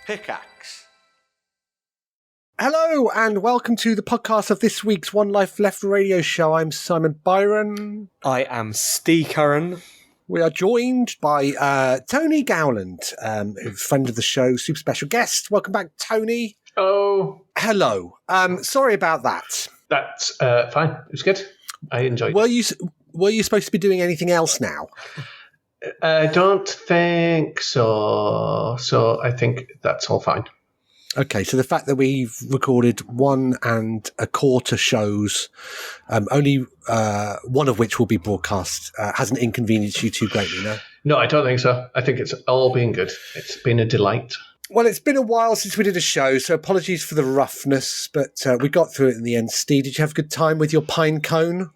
Pickaxe. Hello and welcome to the podcast of this week's One Life Left radio show. I'm Simon Byron. I am Steve Curran. We are joined by Tony Gowland, who's a friend of the show, super special guest. Welcome back, Tony. Oh. Hello. Sorry about that. That's fine. It was good. I enjoyed it. Were you supposed to be doing anything else now? I don't think so. So I think that's all fine. Okay, so the fact that we've recorded 1 1/4 shows, only one of which will be broadcast, hasn't inconvenienced you too greatly, no? No, I don't think so. I think it's all been good. It's been a delight. Well, it's been a while since we did a show, so apologies for the roughness, but we got through it in the end. Steve, did you have a good time with your pine cone?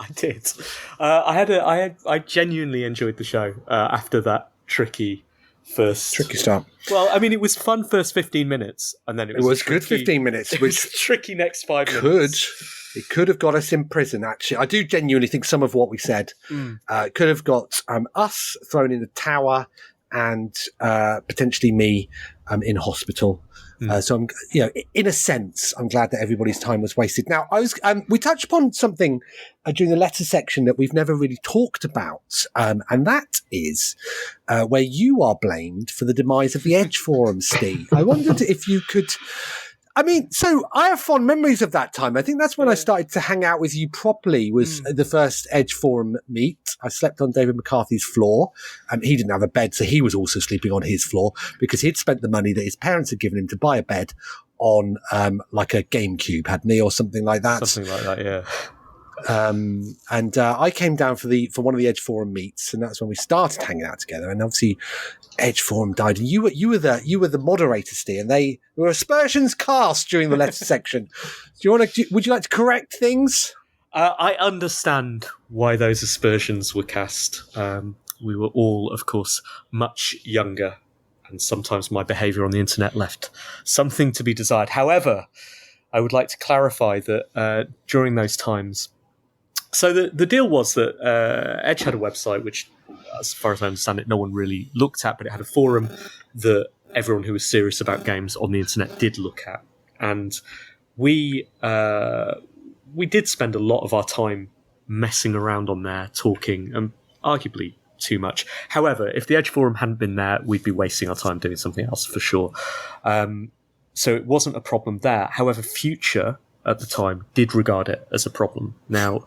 I did. I genuinely enjoyed the show after that tricky start. Well, I mean, it was fun first 15 minutes, and then it was good 15 minutes. It was tricky next 5 minutes. It could have got us in prison, actually. I do genuinely think some of what we said could have got us thrown in the tower and potentially me in hospital. So I'm, in a sense, I'm glad that everybody's time was wasted. Now, we touched upon something during the letter section that we've never really talked about, and that is where you are blamed for the demise of the Edge forum, Steve. I wondered if you could. I mean, so I have fond memories of that time. I think that's when I started to hang out with you properly, was the first Edge forum meet. I slept on David McCarthy's floor. He didn't have a bed, so he was also sleeping on his floor because he'd spent the money that his parents had given him to buy a bed on like a GameCube, hadn't he, or something like that? Something like that, yeah. I came down for one of the Edge forum meets, and that's when we started hanging out together. And obviously, Edge forum died, and you were the moderator, Steve, and they were aspersions cast during the letter section. Would you like to correct things? I understand why those aspersions were cast. We were all, of course, much younger, and sometimes my behaviour on the internet left something to be desired. However, I would like to clarify that during those times. So the deal was that Edge had a website, which, as far as I understand it, no one really looked at, but it had a forum that everyone who was serious about games on the internet did look at. And we did spend a lot of our time messing around on there, talking, and arguably too much. However, if the Edge forum hadn't been there, we'd be wasting our time doing something else for sure. So it wasn't a problem there. However, Future at the time did regard it as a problem. Now,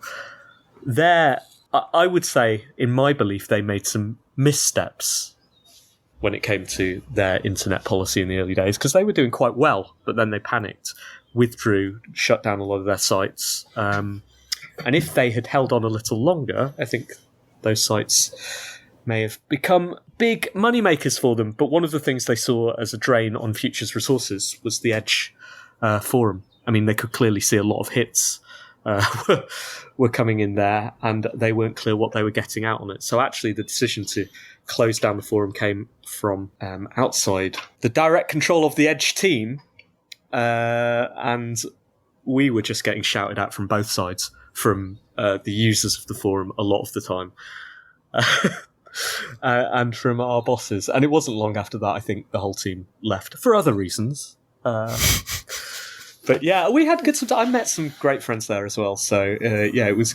I would say, in my belief, they made some missteps when it came to their internet policy in the early days, because they were doing quite well, but then they panicked, withdrew, shut down a lot of their sites. And if they had held on a little longer, I think those sites may have become big moneymakers for them. But one of the things they saw as a drain on Future's resources was the Edge forum. I mean, they could clearly see a lot of hits were coming in there, and they weren't clear what they were getting out on it. So actually, the decision to close down the forum came from outside the direct control of the Edge team, and we were just getting shouted at from both sides, from the users of the forum a lot of the time. And from our bosses. And it wasn't long after that, I think, the whole team left for other reasons. But yeah, we had good time. I met some great friends there as well. So yeah, it was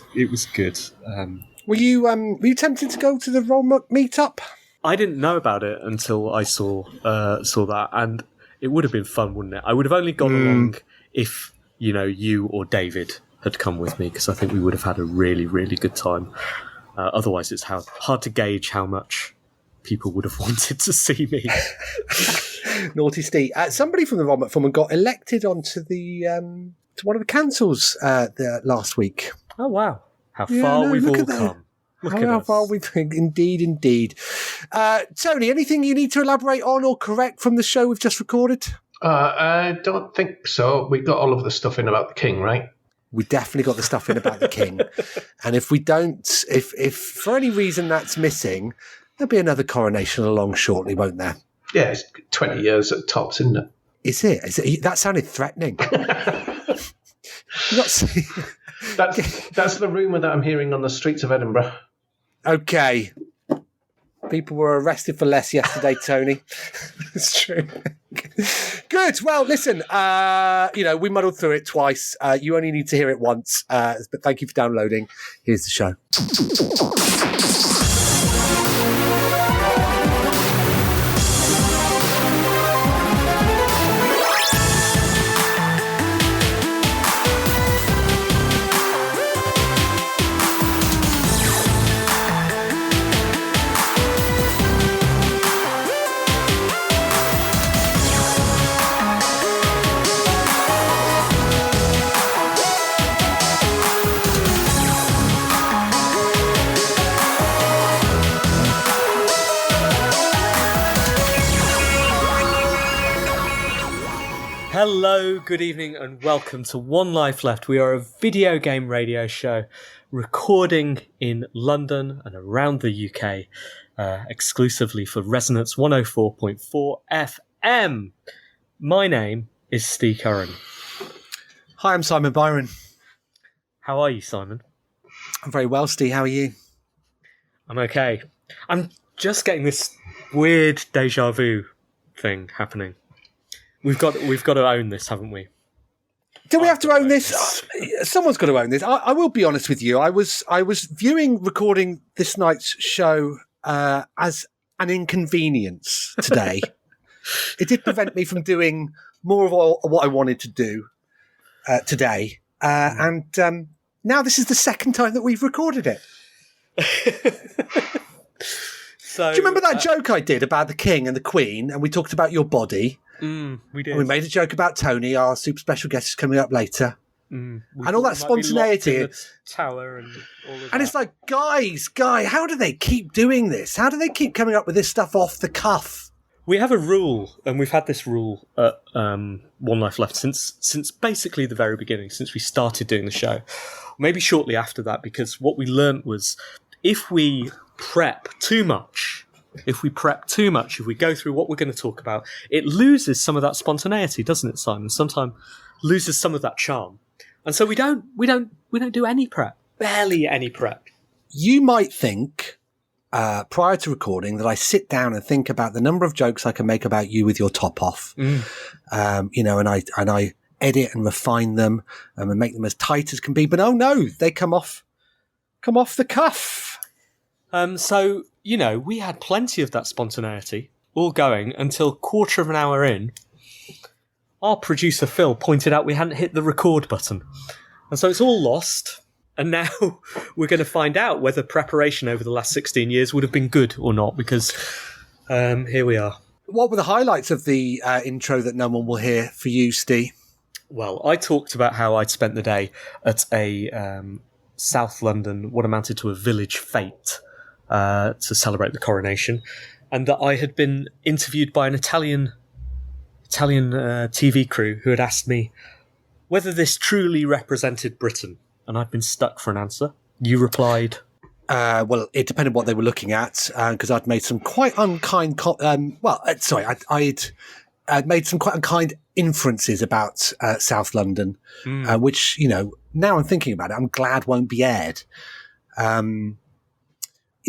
good. Were you tempted to go to the Roll meetup? I didn't know about it until I saw that, and it would have been fun, wouldn't it? I would have only gone along if you or David had come with me, because I think we would have had a really, really good time. Otherwise, it's hard to gauge how much people would have wanted to see me. Naughty Steve. Somebody from the Roll forum got elected onto the to one of the councils last week. Oh wow! How far we've all come. How far we've indeed. Tony, anything you need to elaborate on or correct from the show we've just recorded? I don't think so. We got all of the stuff in about the king, right? We definitely got the stuff in about the king. And if we don't, if for any reason that's missing, there'll be another coronation along shortly, won't there? Yeah, it's 20 years at tops, isn't it? Is it? That sounded threatening. That's the rumour that I'm hearing on the streets of Edinburgh. Okay. People were arrested for less yesterday, Tony. It's true. Good. Well, listen, we muddled through it twice. You only need to hear it once. But thank you for downloading. Here's the show. Hello, good evening, and welcome to One Life Left. We are a video game radio show recording in London and around the UK, exclusively for Resonance 104.4 FM. My name is Steve Curran. Hi, I'm Simon Byron. How are you, Simon? I'm very well, Steve. How are you? I'm okay. I'm just getting this weird deja vu thing happening. We've got to own this, haven't we? Do we have to own this? Someone's got to own this. I will be honest with you. I was viewing recording this night's show as an inconvenience today. It did prevent me from doing more of what I wanted to do today. And now this is the second time that we've recorded it. So, do you remember that joke I did about the king and the queen, and we talked about your body? We did. And we made a joke about Tony, our super special guest is coming up later. And all that spontaneity. In the tower and all of that. And it's like, guys, how do they keep doing this? How do they keep coming up with this stuff off the cuff? We have a rule, and we've had this rule at One Life Left since basically the very beginning, since we started doing the show. Maybe shortly after that, because what we learnt was if we prep too much, if we go through what we're going to talk about, it loses some of that spontaneity, doesn't it, Simon? Sometimes loses some of that charm. And so we don't do any prep, barely any prep. You might think prior to recording that I sit down and think about the number of jokes I can make about you with your top off, and I edit and refine them and make them as tight as can be. But oh no, they come off the cuff. So, we had plenty of that spontaneity all going until quarter of an hour in. Our producer, Phil, pointed out we hadn't hit the record button. And so it's all lost. And now we're going to find out whether preparation over the last 16 years would have been good or not, because here we are. What were the highlights of the intro that no one will hear for you, Steve? Well, I talked about how I'd spent the day at a South London, what amounted to a village fete, to celebrate the coronation, and that I had been interviewed by an Italian TV crew who had asked me whether this truly represented Britain, and I'd been stuck for an answer. You replied, well, it depended what they were looking at, because I'd made some quite unkind I'd made some quite unkind inferences about South London, which, now I'm thinking about it, I'm glad won't be aired.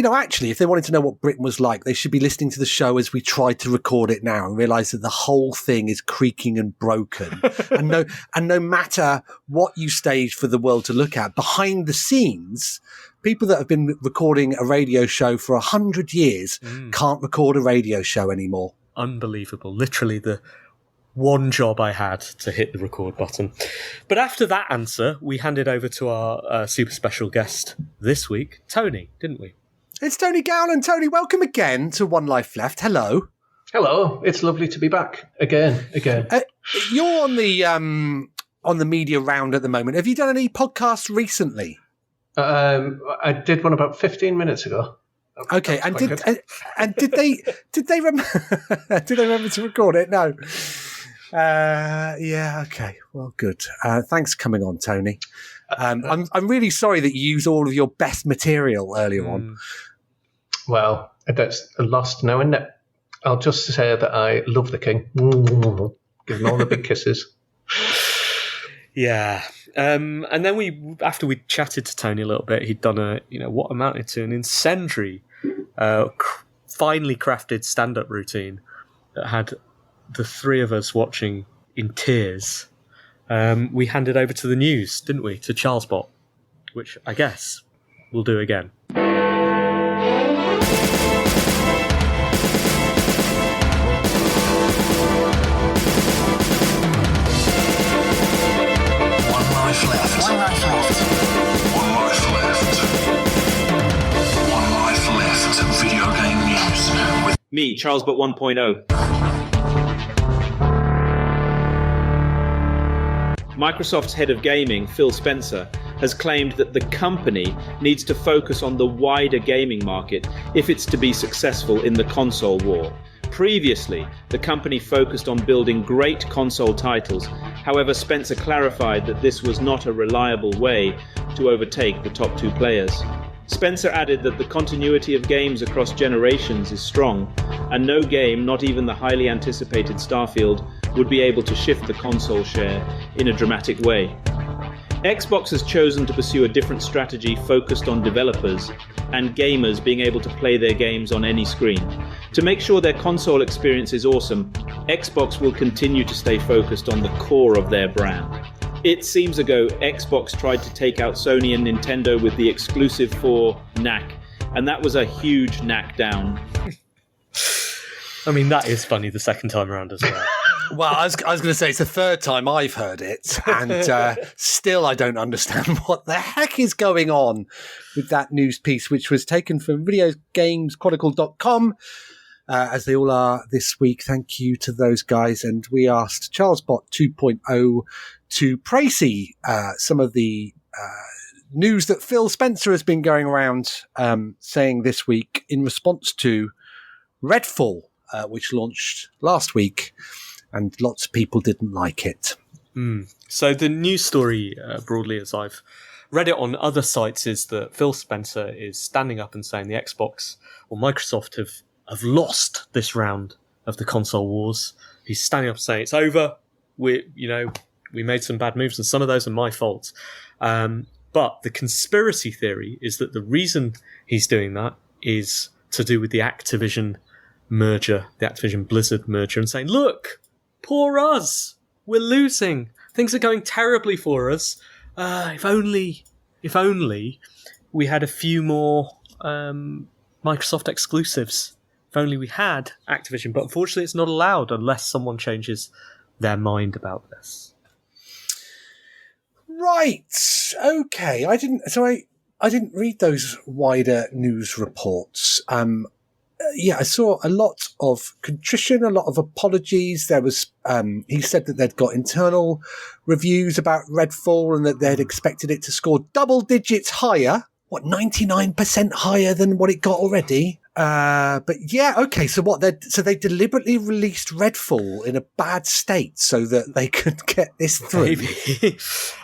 Actually, if they wanted to know what Britain was like, they should be listening to the show as we tried to record it now and realise that the whole thing is creaking and broken. and no matter what you stage for the world to look at, behind the scenes, people that have been recording a radio show for 100 years can't record a radio show anymore. Unbelievable. Literally the one job I had to hit the record button. But after that answer, we handed over to our super special guest this week, Tony, didn't we? It's Tony Gowland. Tony, welcome again to One Life Left. Hello. Hello. It's lovely to be back again. You're on the media round at the moment. Have you done any podcasts recently? I did one about 15 minutes ago. Okay, and did they remember to record it? No. Yeah. Okay. Well, good. Thanks for coming on, Tony. I'm really sorry that you used all of your best material earlier on. Well, that's lost now, isn't it? I'll just say that I love the king. Give him all the big kisses. Yeah. And then after we chatted to Tony a little bit, he'd done what amounted to an incendiary finely crafted stand-up routine that had the three of us watching in tears, we handed over to the news, didn't we? To Charles Bot, which I guess we'll do again. Video game news with me, Charles Bot 1.0. Microsoft's head of gaming, Phil Spencer, has claimed that the company needs to focus on the wider gaming market if it's to be successful in the console war. Previously, the company focused on building great console titles. However, Spencer clarified that this was not a reliable way to overtake the top two players. Spencer added that the continuity of games across generations is strong, and no game, not even the highly anticipated Starfield, would be able to shift the console share in a dramatic way. Xbox has chosen to pursue a different strategy focused on developers and gamers being able to play their games on any screen. To make sure their console experience is awesome, Xbox will continue to stay focused on the core of their brand. It seems ago, Xbox tried to take out Sony and Nintendo with the exclusive for knack, and that was a huge knack down. I mean, that is funny the second time around as well. Well, I was going to say it's the third time I've heard it, and still I don't understand what the heck is going on with that news piece, which was taken from videogameschronicle.com, as they all are this week. Thank you to those guys. And we asked Charles Bot 2.0 to précis some of the news that Phil Spencer has been going around saying this week in response to Redfall, which launched last week, and lots of people didn't like it. So the news story, broadly, as I've read it on other sites, is that Phil Spencer is standing up and saying the Xbox or Microsoft have lost this round of the console wars. He's standing up and saying it's over. We made some bad moves, and some of those are my fault. But the conspiracy theory is that the reason he's doing that is to do with the Activision merger, the Activision Blizzard merger, and saying, look, poor us, we're losing. Things are going terribly for us. If only we had a few more Microsoft exclusives. If only we had Activision. But unfortunately, it's not allowed unless someone changes their mind about this. Right. Okay. I didn't read those wider news reports. I saw a lot of contrition, a lot of apologies. There was, he said that they'd got internal reviews about Redfall and that they'd expected it to score double digits higher. 99% higher than what it got already? But yeah, okay. So they deliberately released Redfall in a bad state so that they could get this through. Maybe.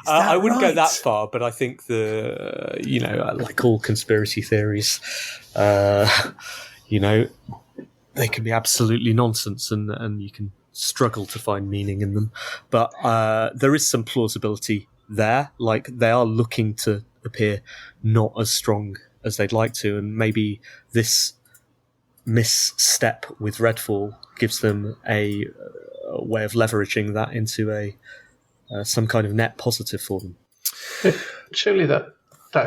I wouldn't go that far, but I think like all conspiracy theories, they can be absolutely nonsense and you can struggle to find meaning in them. But there is some plausibility there. Like, they are looking to appear not as strong as they'd like to, and maybe this misstep with Redfall gives them a way of leveraging that into some kind of net positive for them. Surely that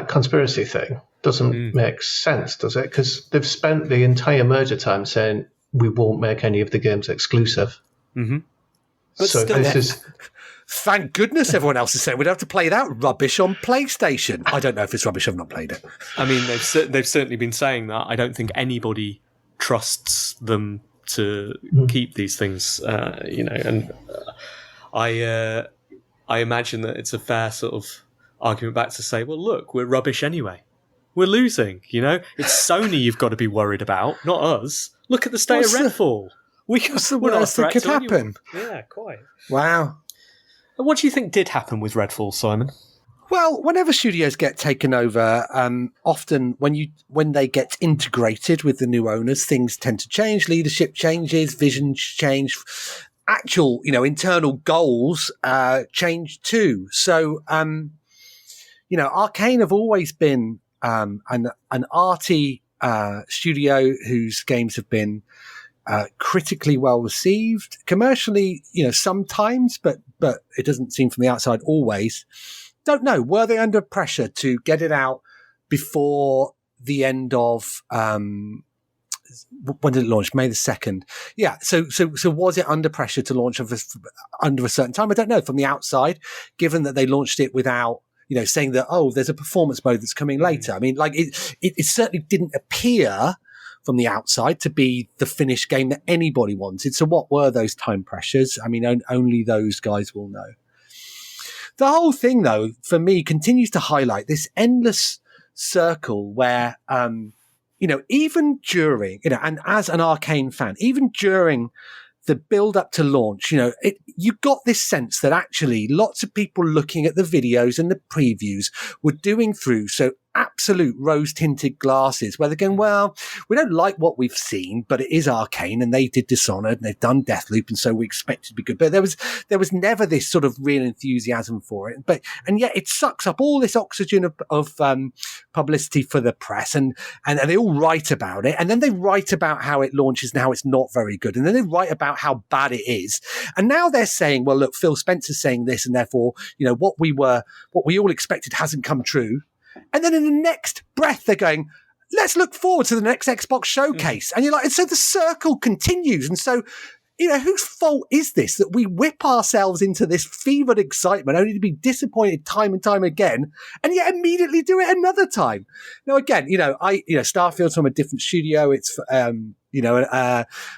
conspiracy thing doesn't make sense, does it? Because they've spent the entire merger time saying we won't make any of the games exclusive. Mm-hmm. But so still, this is... Thank goodness everyone else is saying we'd have to play that rubbish on PlayStation. I don't know if it's rubbish. I've not played it. I mean, they've certainly been saying that. I don't think anybody trusts them to keep these things, and I imagine that it's a fair sort of argument back to say, well, look, we're rubbish anyway. We're losing, It's Sony you've got to be worried about, not us. Look at the state of Redfall. What's the worst that could happen? Yeah, quite. Wow. What do you think did happen with Redfall, Simon? Well, whenever studios get taken over, often when they get integrated with the new owners, things tend to change. Leadership changes, visions change, actual, internal goals change too. So, Arcane have always been an arty studio whose games have been critically well received, commercially, sometimes, but it doesn't seem from the outside always. Don't know. Were they under pressure to get it out before the end of when did it launch? May the 2nd. Yeah. So was it under pressure to launch under a certain time? I don't know. From the outside, given that they launched it without, saying that, there's a performance mode that's coming later. I mean, like it certainly didn't appear from the outside to be the finished game that anybody wanted. So what were those time pressures? I mean, only those guys will know. The whole thing, though, for me, continues to highlight this endless circle where, even during, and as an Arcane fan, even during the build up to launch, you got this sense that actually lots of people looking at the videos and the previews were doing through absolute rose-tinted glasses where they're going, well, we don't like what we've seen, but it is Arcane and they did Dishonored and they've done Deathloop, and so we expect it to be good. But there was never this sort of real enthusiasm for it. And yet it sucks up all this oxygen of publicity for the press, and they all write about it, and then they write about how it launches and how it's not very good, and then they write about how bad it is. And now they're saying, well, look, Phil Spencer's saying this, and therefore, what we all expected hasn't come true. And then in the next breath, they're going, let's look forward to the next Xbox showcase. And you're like, and so the circle continues. And so, whose fault is this that we whip ourselves into this fevered excitement only to be disappointed time and time again, and yet immediately do it another time? Now, again, Starfield's from a different studio. It's, and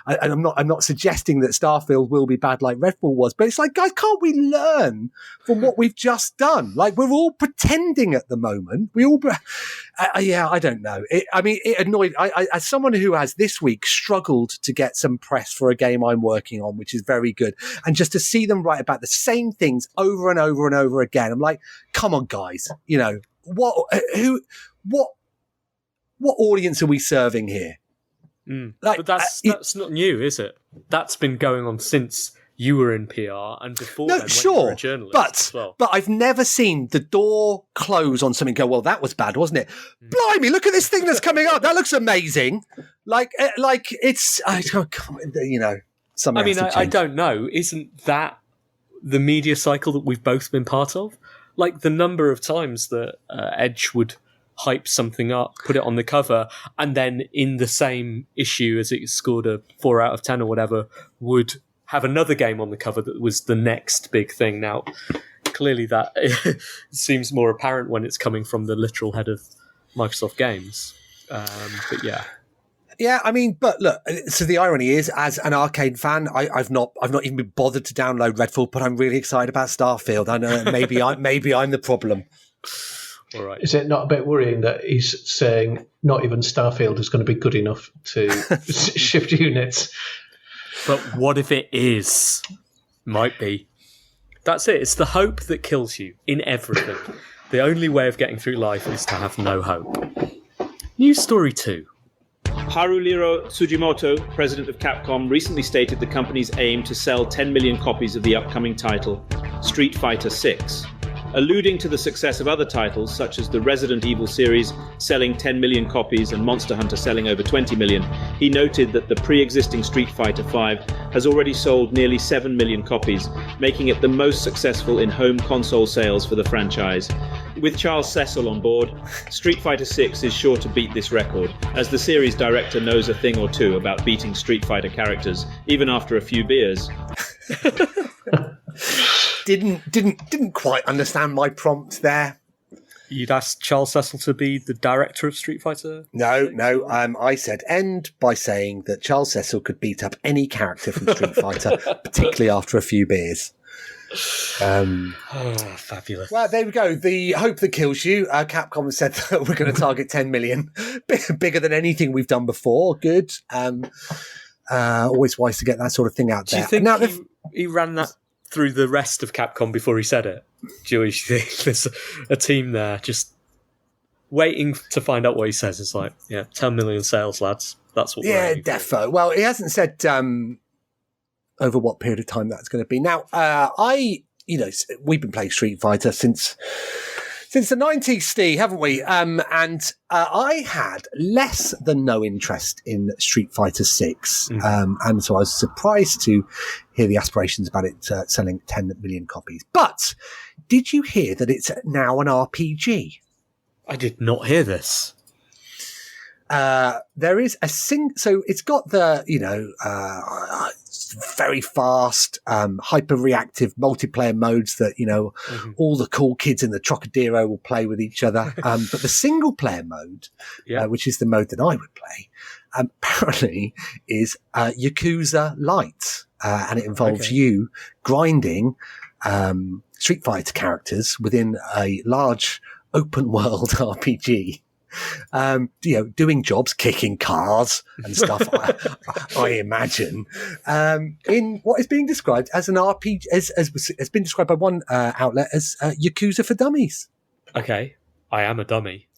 I'm not suggesting that Starfield will be bad like Redfall was, but it's like, guys, can't we learn from what we've just done? Like, we're all pretending at the moment. I don't know. It annoyed. I, as someone who has this week struggled to get some press for a game I'm working on, which is very good, and just to see them write about the same things over and over and over again, I'm like, come on, guys. What audience are we serving here? But that's not new, is it? That's been going on since you were in PR and before then, when you were a journalist as well. But I've never seen the door close on something. Go, well, that was bad, wasn't it? Blimey, look at this thing that's coming up. That looks amazing. It's, I don't know. Isn't that the media cycle that we've both been part of? Like the number of times that Edge would hype something up, put it on the cover, and then in the same issue as it scored a 4 out of 10 or whatever, would have another game on the cover that was the next big thing. Now, clearly that seems more apparent when it's coming from the literal head of Microsoft Games. But yeah. Yeah, but look, so the irony is, as an Arcane fan, I've not even been bothered to download Redfall, but I'm really excited about Starfield. I know maybe I'm the problem. All right. Is it not a bit worrying that he's saying not even Starfield is going to be good enough to shift units? But what if it is? Might be. That's it. It's the hope that kills you in everything. The only way of getting through life is to have no hope. News story 2. Haruhiro Tsujimoto, president of Capcom, recently stated the company's aim to sell 10 million copies of the upcoming title, Street Fighter VI. Alluding to the success of other titles, such as the Resident Evil series selling 10 million copies and Monster Hunter selling over 20 million, he noted that the pre-existing Street Fighter V has already sold nearly 7 million copies, making it the most successful in home console sales for the franchise. With Charles Cecil on board, Street Fighter VI is sure to beat this record, as the series director knows a thing or two about beating Street Fighter characters, even after a few beers. Didn't quite understand my prompt there. You'd asked Charles Cecil to be the director of Street Fighter? No. I said end by saying that Charles Cecil could beat up any character from Street Fighter, particularly after a few beers. Fabulous. Well, there we go. The hope that kills you. Capcom has said that we're going to target 10 million. Bigger than anything we've done before. Good. Always wise to get that sort of thing out there. Do you think he ran that through the rest of Capcom before he said it? Do you think there's a team there just waiting to find out what he says? It's like, 10 million sales, lads. That's what we're aiming for. Defo. Well, he hasn't said over what period of time that's going to be. Now, we've been playing Street Fighter since Since the 90s, Steve, haven't we? And I had less than no interest in Street Fighter 6. And so I was surprised to hear the aspirations about it selling 10 million copies. But did you hear that it's now an RPG? I did not hear this. There is so it's got the, very fast, hyper-reactive multiplayer modes that, all the cool kids in the Trocadero will play with each other. But the single-player mode, which is the mode that I would play, apparently is Yakuza Light. And it involves you grinding Street Fighter characters within a large open-world RPG. Doing jobs, kicking cars and stuff, I imagine, in what is being described as an RPG, as been described by one outlet as Yakuza for Dummies. Okay, I am a dummy.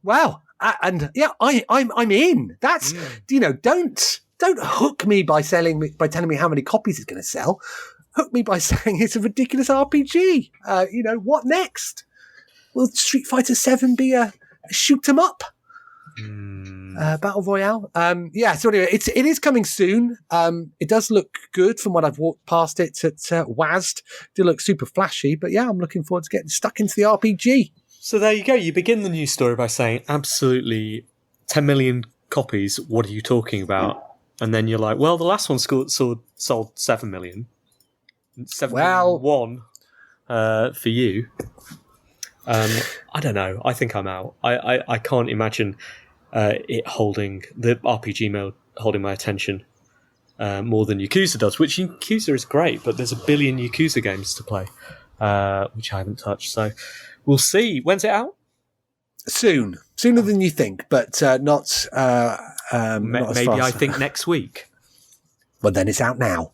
Wow, I'm in. That's don't hook me by telling me how many copies it's going to sell. Hook me by saying it's a ridiculous RPG. What next? Will Street Fighter 7 be a shoot 'em up battle royale? So anyway, it is coming soon. It does look good from what I've walked past it at WASD. It look super flashy, but yeah, I'm looking forward to getting stuck into the RPG. So there you go. You begin the news story by saying absolutely 10 million copies. What are you talking about? And then you're like, well, the last one sold 7 million. 7.1 for you. I don't know. I think I'm out. I can't imagine it holding the RPG mode holding my attention more than Yakuza does. Which Yakuza is great, but there's a billion Yakuza games to play, which I haven't touched. So we'll see. When's it out? Sooner than you think, but not. Not maybe I think next week. Well, then it's out now.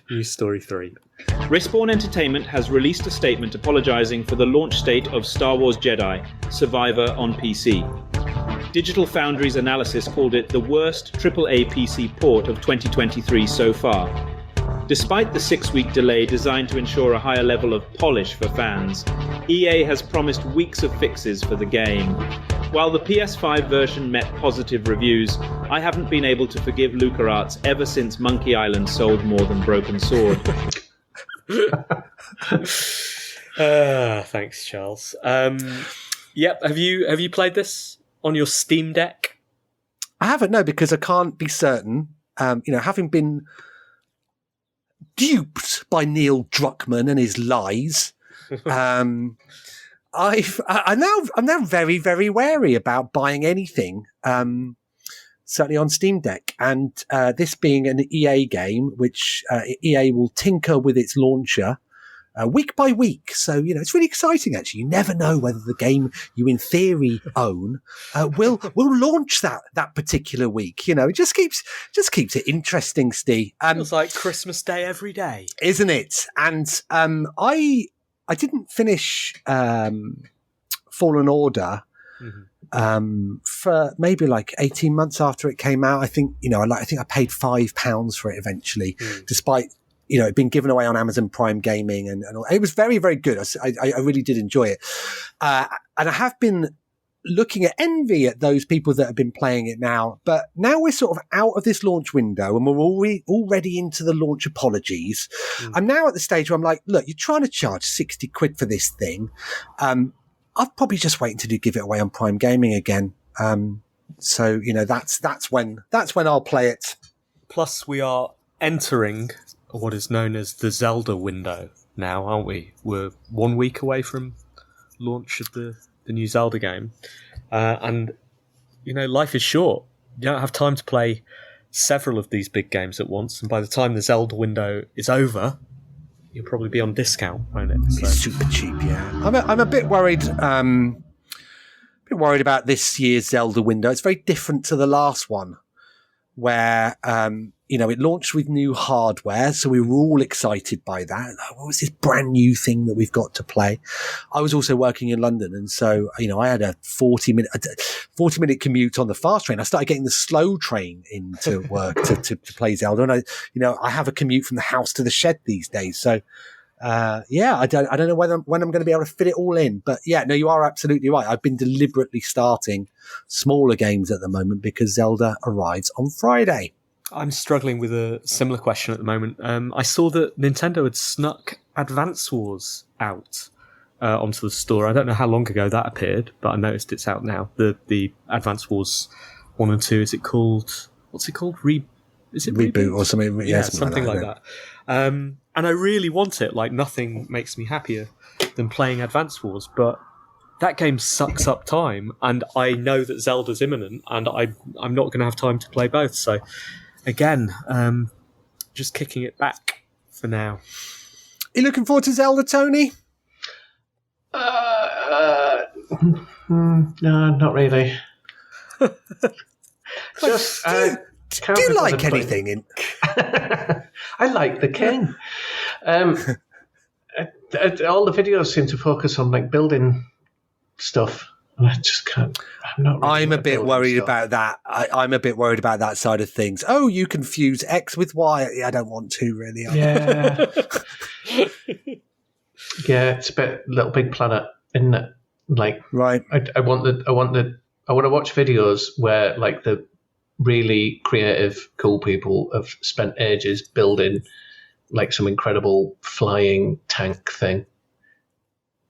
News story 3. Respawn Entertainment has released a statement apologising for the launch state of Star Wars Jedi: Survivor on PC. Digital Foundry's analysis called it the worst AAA PC port of 2023 so far. Despite the 6-week delay designed to ensure a higher level of polish for fans, EA has promised weeks of fixes for the game. While the PS5 version met positive reviews, I haven't been able to forgive LucasArts ever since Monkey Island sold more than Broken Sword. Thanks, Charles. Yep. Have you played this on your Steam Deck? I haven't, no, because I can't be certain. Having been duped by Neil Druckmann and his lies, I'm now very, very wary about buying anything. Certainly on Steam Deck, and this being an EA game, which EA will tinker with its launcher week by week. So, it's really exciting, actually. You never know whether the game you in theory own will launch that particular week. It just keeps it interesting, Steve. Feels like Christmas Day every day, isn't it? And I didn't finish Fallen Order. For maybe like 18 months after it came out. I think I paid £5 for it eventually, despite it being given away on Amazon Prime Gaming, and all. It was very, very good. I really did enjoy it, and I have been looking at envy at those people that have been playing it now. But now we're sort of out of this launch window, and we're already into the launch apologies. I'm now at the stage where I'm like, look, you're trying to charge 60 quid for this thing. I'll probably just wait until you give it away on Prime Gaming again. So that's when I'll play it. Plus, we are entering what is known as the Zelda window now, aren't we? We're 1 week away from launch of the new Zelda game, and life is short. You don't have time to play several of these big games at once, and by the time the Zelda window is over, you'll probably be on discount, won't it? So. It's super cheap, yeah. I'm a bit worried. About this year's Zelda window. It's very different to the last one, where it launched with new hardware, so we were all excited by that. What was this brand new thing that we've got to play? I was also working in London, and so I had a 40-minute commute on the fast train. I started getting the slow train into work to play Zelda, and I have a commute from the house to the shed these days. So I don't know when I'm going to be able to fit it all in. But yeah, no, you are absolutely right. I've been deliberately starting smaller games at the moment because Zelda arrives on Friday. I'm struggling with a similar question at the moment. I saw that Nintendo had snuck Advance Wars out onto the store. I don't know how long ago that appeared, but I noticed it's out now. The Advance Wars 1 and 2. Is it called? What's it called? Is it Reboot or something? Yeah, something like that. And I really want it. Like, nothing makes me happier than playing Advance Wars, but that game sucks up time, and I know that Zelda's imminent, and I'm not going to have time to play both. So, again, just kicking it back for now. Are you looking forward to Zelda, Tony? No, not really. Just do you like anything in? I like the king. All the videos seem to focus on like building stuff, and I just can't. I'm a bit worried about that. I'm a bit worried about that side of things. Oh, you can fuse X with Y. I don't want to really. Yeah. Yeah, it's a bit Little Big Planet, isn't it? Like, right. I want to watch videos where like the really creative, cool people have spent ages building like some incredible flying tank thing.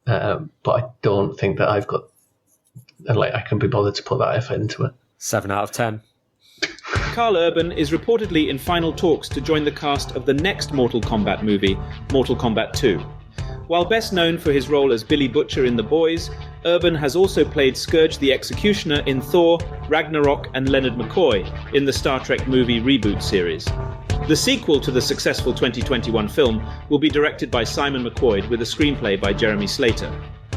But I don't think that I've got I can be bothered to put that effort into it. 7 out of 10. Karl Urban is reportedly in final talks to join the cast of the next Mortal Kombat movie, Mortal Kombat 2. While best known for his role as Billy Butcher in The Boys, Urban has also played Scourge the Executioner in Thor, Ragnarok and Leonard McCoy in the Star Trek movie reboot series. The sequel to the successful 2021 film will be directed by Simon McQuoid with a screenplay by Jeremy Slater.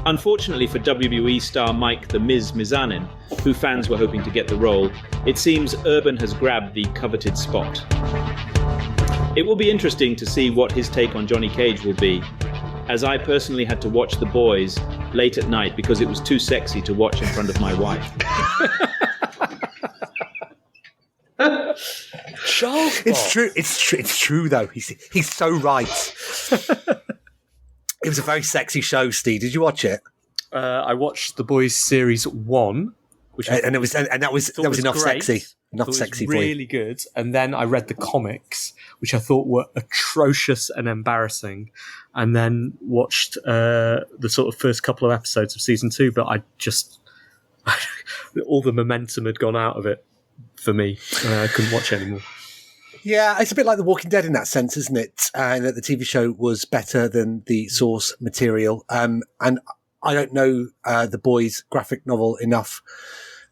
Unfortunately for WWE star Mike "The Miz" Mizanin, who fans were hoping to get the role, it seems Urban has grabbed the coveted spot. It will be interesting to see what his take on Johnny Cage will be, as I personally had to watch The Boys late at night because it was too sexy to watch in front of my wife. Charles, it's true. It's true though. He's so right. It was a very sexy show, Steve. Did you watch it? I watched The Boys Series 1, which that was enough great. sexy. Enough sexy for you. Really good. And then I read the comics, which I thought were atrocious and embarrassing, and then watched the sort of first couple of episodes of season 2. But I just all the momentum had gone out of it for me. I couldn't watch it anymore. Yeah, it's a bit like The Walking Dead in that sense, isn't it? That the TV show was better than the source material. And I don't know The Boys graphic novel enough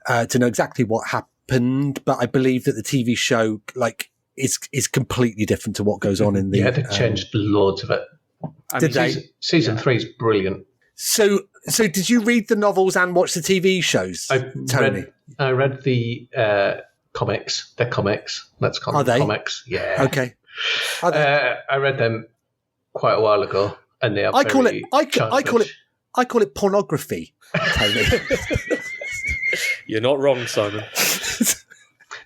to know exactly what happened, but I believe that the TV show is completely different to what goes on in the. Yeah, they've changed loads of it. Did they? Season 3 is brilliant. So did you read the novels and watch the TV shows, Tony? I read the comics. They're comics. Let's call them comics. Yeah. Okay. I read them quite a while ago, and they are I call it pornography, Tony. You're not wrong, Simon.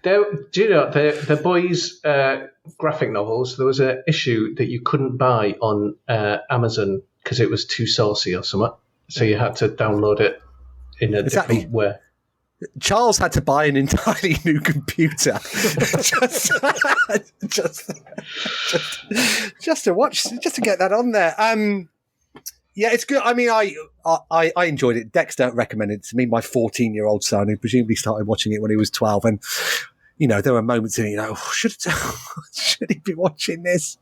Do you know the Boys graphic novels? There was an issue that you couldn't buy on Amazon because it was too saucy or something. So you had to download it in a different way. Charles had to buy an entirely new computer just to watch, just to get that on there. Yeah, it's good. I mean, I enjoyed it. Dexter recommended it to me, my 14-year-old son, who presumably started watching it when he was 12. And, there were moments in it, should he be watching this?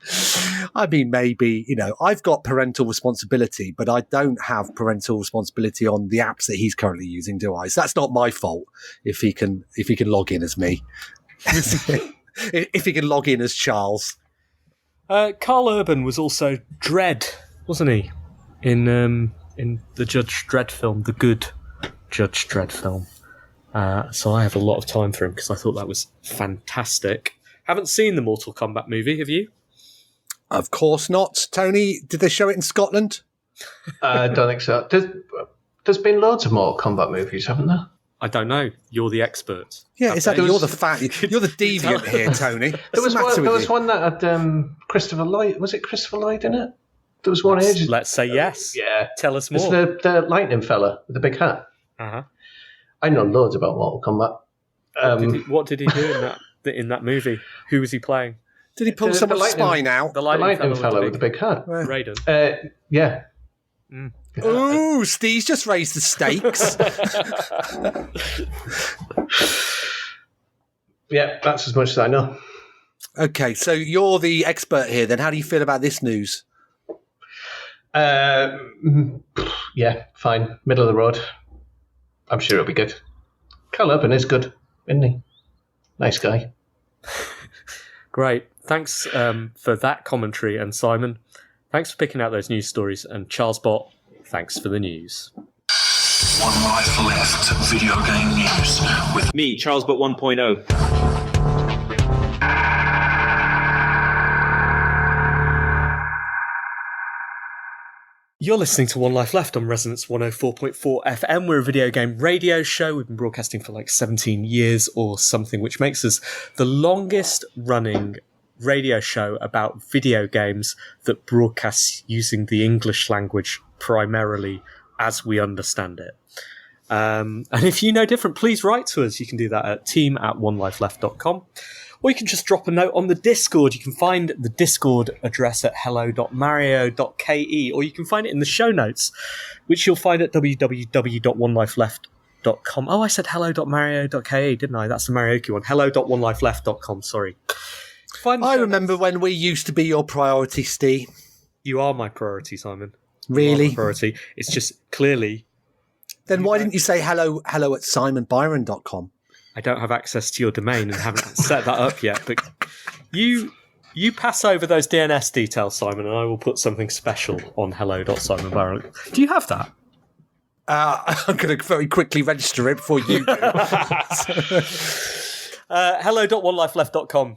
I mean, maybe, I've got parental responsibility, but I don't have parental responsibility on the apps that he's currently using, do I? So that's not my fault if he can log in as me. If he can log in as Charles. Karl Urban was also Dredd, wasn't he? In the Judge Dredd film, the good Judge Dredd film. So I have a lot of time for him because I thought that was fantastic. Haven't seen the Mortal Kombat movie, have you? Of course not. Tony, did they show it in Scotland? I don't think so. There's been loads of Mortal Kombat movies, haven't there? I don't know. You're the expert. Yeah, exactly. You're the deviant here, Tony. There was one that had Christopher Lloyd. Was it Christopher Lloyd in it? There was one ages. Let's say yes. Yeah. Tell us It's more. the lightning fella with the big hat. Uh-huh. I know loads about Mortal Kombat. What did he do in that movie? Who was he playing? Did he pull someone's spine out? The The lightning fella with the big hat. Raiden. Yeah. Ooh, Steve's just raised the stakes. Yeah, that's as much as I know. Okay, so you're the expert here then. How do you feel about this news? Yeah, fine. Middle of the road. I'm sure it'll be good. Karl Urban is good, isn't he? Nice guy. Great. Thanks for that commentary. And Simon, thanks for picking out those news stories. And Charles Bott, thanks for the news. One Life Left video game news with Me, Charles Bott 1.0. You're listening to One Life Left on Resonance 104.4 FM. We're a video game radio show. We've been broadcasting for like 17 years or something, which makes us the longest running radio show about video games that broadcasts using the English language primarily as we understand it. And if you know different, please write to us. You can do that at team@onelifeleft.com. Or you can just drop a note on the Discord. You can find the Discord address at hello.mario.ke, or you can find it in the show notes, which you'll find at www.onelifeleft.com. Oh, I said hello.mario.ke, didn't I? That's the karaoke one. hello.onelifeleft.com, sorry. I remember when we used to be your priority, Steve. You are my priority, Simon. Really? My priority. It's just clearly... Then why didn't you say hello at simonbyron.com? I don't have access to your domain and haven't set that up yet, but you pass over those DNS details, Simon, and I will put something special on hello.simonbyron. Do you have that? I'm going to very quickly register it before you do. Hello.onelifeleft.com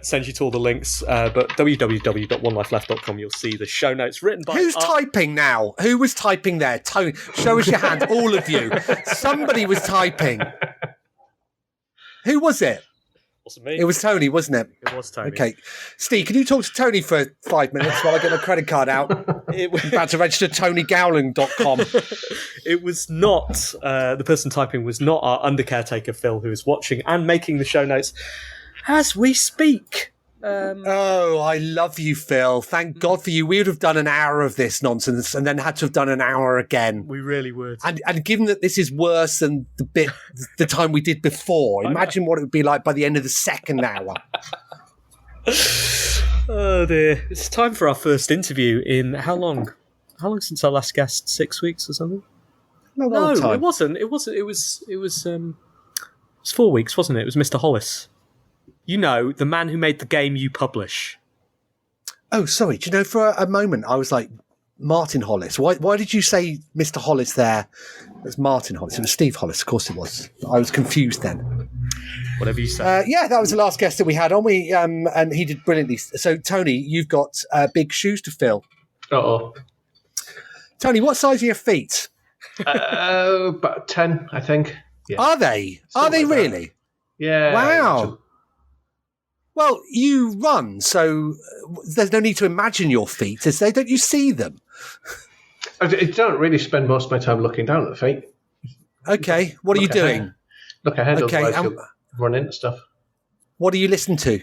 sends you to all the links, but www.onelifeleft.com, you'll see the show notes written by... Who's typing now? Who was typing there? Tony, show us your hand, all of you. Somebody was typing. Who was it? Wasn't me. It was Tony, wasn't it? It was Tony. Okay. Steve, can you talk to Tony for 5 minutes while I get my credit card out? I'm about to register TonyGowland.com. It was not, the person typing was not our undercaretaker Phil, who is watching and making the show notes as we speak. Oh, I love you, Phil. Thank God for you. We would have done an hour of this nonsense and then had to have done an hour again. We really would. And given that this is worse than the time we did before, imagine what it would be like by the end of the second hour. Oh dear. It's time for our first interview in how long? How long since our last guest? 6 weeks or something? No, it wasn't. It was 4 weeks, wasn't it? It was Mr. Hollis. You know, the man who made the game you publish. Oh, sorry. Do you know, for a moment, I was like, Martin Hollis. Why did you say Mr. Hollis there? It was Martin Hollis. It was Steve Hollis. Of course it was. I was confused then. Whatever you say. Yeah, that was the last guest that we had on. And he did brilliantly. So, Tony, you've got big shoes to fill. Uh-oh. Tony, what size are your feet? About 10, I think. Yeah. Are they? Are they really? Yeah. Wow. Well, you run, so there's no need to imagine your feet, is there? Don't you see them? I don't really spend most of my time looking down at the feet. Okay, what are you doing? Look ahead, Okay, otherwise you'll run into stuff. What do you listen to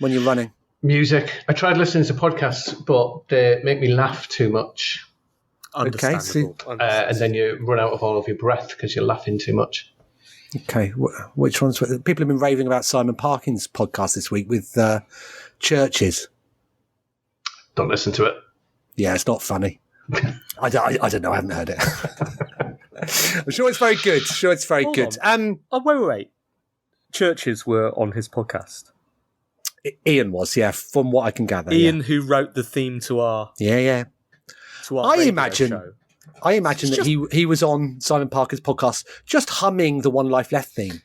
when you're running? Music. I tried listening to podcasts, but they make me laugh too much. Understandable. And then you run out of all of your breath because you're laughing too much. Okay, which ones? People have been raving about Simon Parkin's podcast this week with churches. Don't listen to it. Yeah, it's not funny. I don't know. I haven't heard it. I'm sure it's very good. Good. Wait. Churches were on his podcast. Ian was, yeah, from what I can gather. Ian, who wrote the theme to our To our radio imagine. show. I imagine that he was on Simon Parker's podcast just humming the One Life Left theme.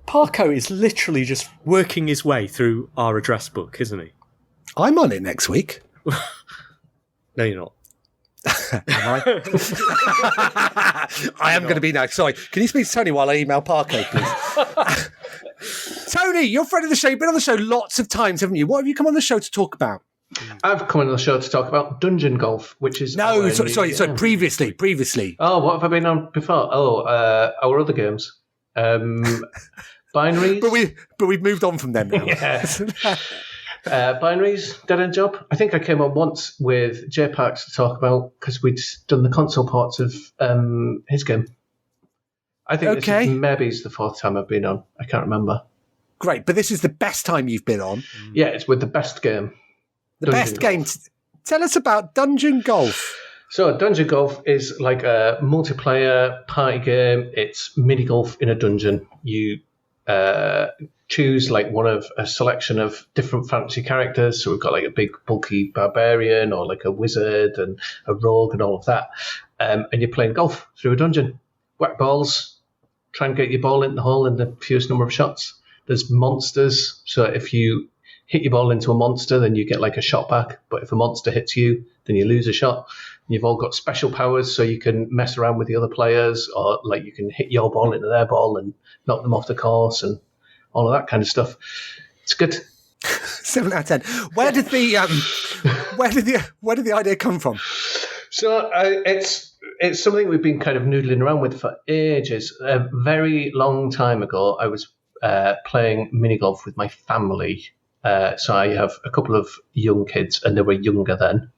Parko is literally just working his way through our address book, isn't he? I'm on it next week. No, you're not. Am I? I am going to be now. Sorry. Can you speak to Tony while I email Parko, please? Tony, you're a friend of the show. You've been on the show lots of times, haven't you? What have you come on the show to talk about? I've come on the show to talk about Dungeon Golf, which is sorry. Previously. Oh, what have I been on before? Oh, our other games, Binaries. But we've moved on from them now. Yeah. Binaries, Dead End Job. I think I came on once with Jay Parks to talk about, because we'd done the console parts of his game. I think this is maybe it's the fourth time I've been on. I can't remember. Great, but this is the best time you've been on. Yeah, it's with the best game. Game. Tell us about Dungeon Golf. So Dungeon Golf is like a multiplayer party game. It's mini golf in a dungeon. You choose like one of a selection of different fantasy characters. So we've got like a big bulky barbarian or like a wizard and a rogue and all of that. And you're playing golf through a dungeon. Whack balls. Try and get your ball in the hole in the fewest number of shots. There's monsters. So if you hit your ball into a monster, then you get like a shot back. But if a monster hits you, then you lose a shot. And you've all got special powers, so you can mess around with the other players, or like you can hit your ball into their ball and knock them off the course and all of that kind of stuff. It's good. 7 out of 10. Where did the idea come from? So it's something we've been kind of noodling around with for ages. A very long time ago, I was playing mini golf with my family. So I have a couple of young kids, and they were younger then.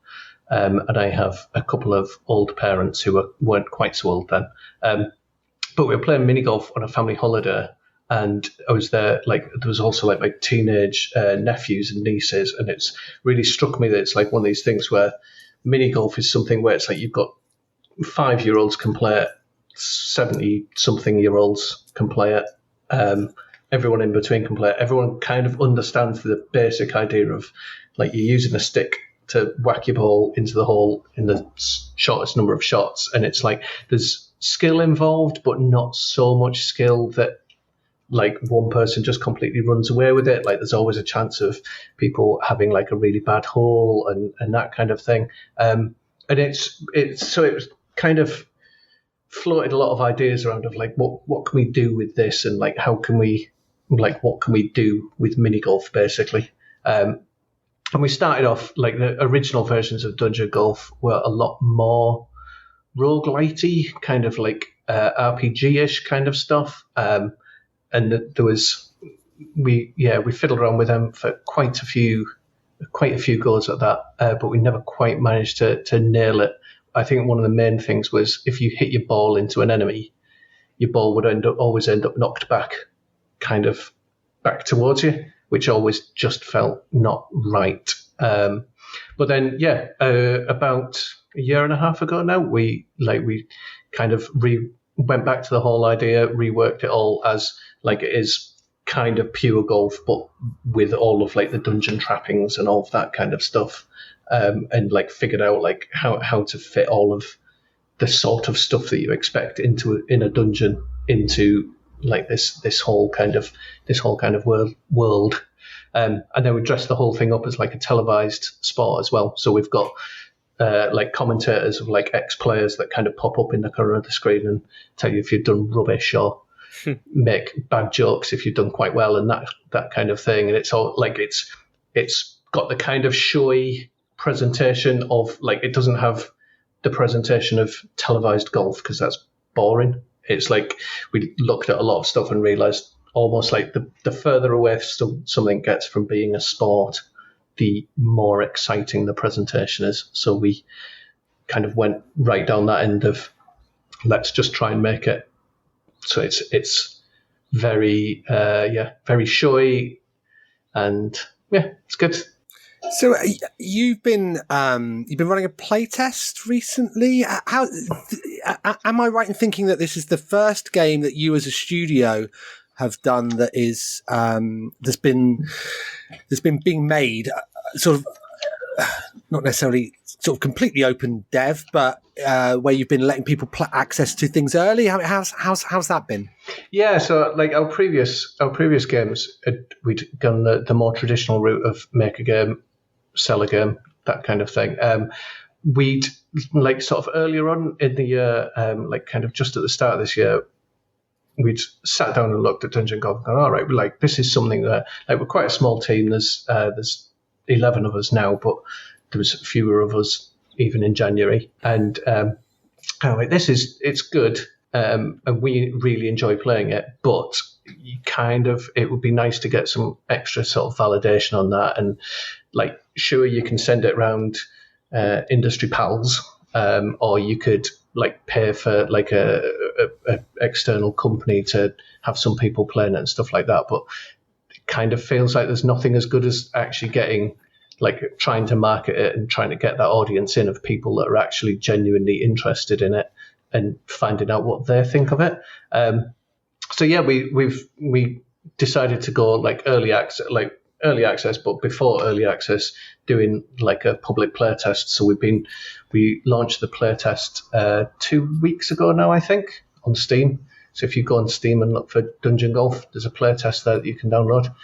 And I have a couple of old parents who weren't quite so old then. But we were playing mini golf on a family holiday, and I was there. Like there was also like my teenage nephews and nieces, and it's really struck me that it's like one of these things where mini golf is something where it's like you've got 5-year-olds can play it, 70-something-year-olds can play it. Everyone in between can play it. Everyone kind of understands the basic idea of like you're using a stick to whack your ball into the hole in the shortest number of shots. And it's like there's skill involved, but not so much skill that like one person just completely runs away with it. Like there's always a chance of people having like a really bad hole and that kind of thing. And it's so it was kind of floated a lot of ideas around of like what can we do with this, and like how can we like what can we do with mini golf basically. And we started off like the original versions of Dungeon Golf were a lot more roguelitey, kind of like RPG-ish kind of stuff. And there was we fiddled around with them for quite a few goes at that, but we never quite managed to nail it. I think one of the main things was if you hit your ball into an enemy, your ball would always end up knocked back, kind of back towards you, which always just felt not right. But then, about a year and a half ago now, we kind of went back to the whole idea, reworked it all as like it is kind of pure golf, but with all of like the dungeon trappings and all of that kind of stuff. And like figured out like how to fit all of the sort of stuff that you expect in a dungeon into like this whole kind of world. And then we dressed the whole thing up as like a televised sport as well. So we've got like commentators of like ex-players that kind of pop up in the corner of the screen and tell you if you've done rubbish or make bad jokes if you've done quite well, and that kind of thing. And it's all like it's got the kind of showy presentation of like it doesn't have the presentation of televised golf because that's boring. It's like we looked at a lot of stuff and realized almost like the further away something gets from being a sport, the more exciting the presentation is. So we kind of went right down that end of let's just try and make it so it's very very showy, and it's good. So you've been running a playtest recently. How am I right in thinking that this is the first game that you as a studio have done that is that's been being made sort of not necessarily sort of completely open dev, but where you've been letting people access to things early? How's that been? Yeah, so like our previous games, we'd gone the more traditional route of make a game, sell a game, that kind of thing. We'd like sort of earlier on in the year, like kind of just at the start of this year, we'd sat down and looked at Dungeon Golf and gone, all right, like this is something that like we're quite a small team. There's 11 of us now, but there was fewer of us even in January. And it's good, and we really enjoy playing it, but it would be nice to get some extra sort of validation on that. And like, sure, you can send it around industry pals, or you could like pay for like a external company to have some people playing it and stuff like that. But it kind of feels like there's nothing as good as actually getting, like, trying to market it and trying to get that audience in of people that are actually genuinely interested in it and finding out what they think of it. So yeah, we decided to go like early access, but before early access, doing like a public playtest. So we launched the playtest 2 weeks ago now, I think, on Steam. So if you go on Steam and look for Dungeon Golf, there's a playtest there that you can download.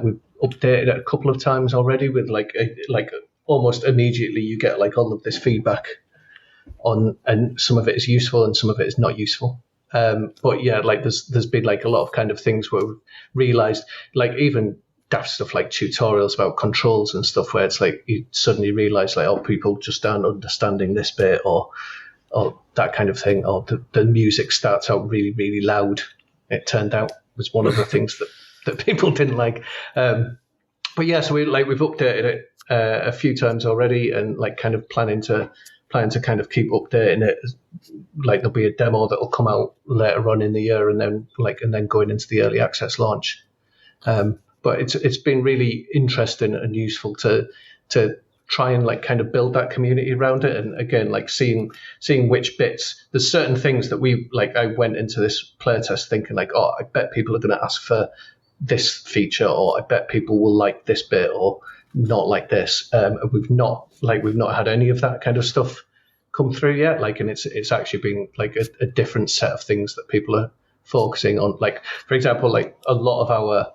We've updated it a couple of times already with like almost immediately you get like all of this feedback on, and some of it is useful and some of it is not useful. But yeah, like there's been like a lot of kind of things where we've realized, like even daft stuff like tutorials about controls and stuff, where it's like you suddenly realize like, oh, people just aren't understanding this bit or that kind of thing, or the music starts out really, really loud. It turned out was one of the things that people didn't like. But yeah, so we've updated it a few times already, and like kind of planning to kind of keep updating it. Like there'll be a demo that'll come out later on in the year, and then going into the early access launch. But it's been really interesting and useful to try and like kind of build that community around it. And again, like seeing which bits, there's certain things that I went into this playtest thinking like, oh, I bet people are going to ask for this feature, or I bet people will like this bit or not like this. We've not had any of that kind of stuff come through yet. Like, and it's actually been like a different set of things that people are focusing on. Like, for example, like a lot of our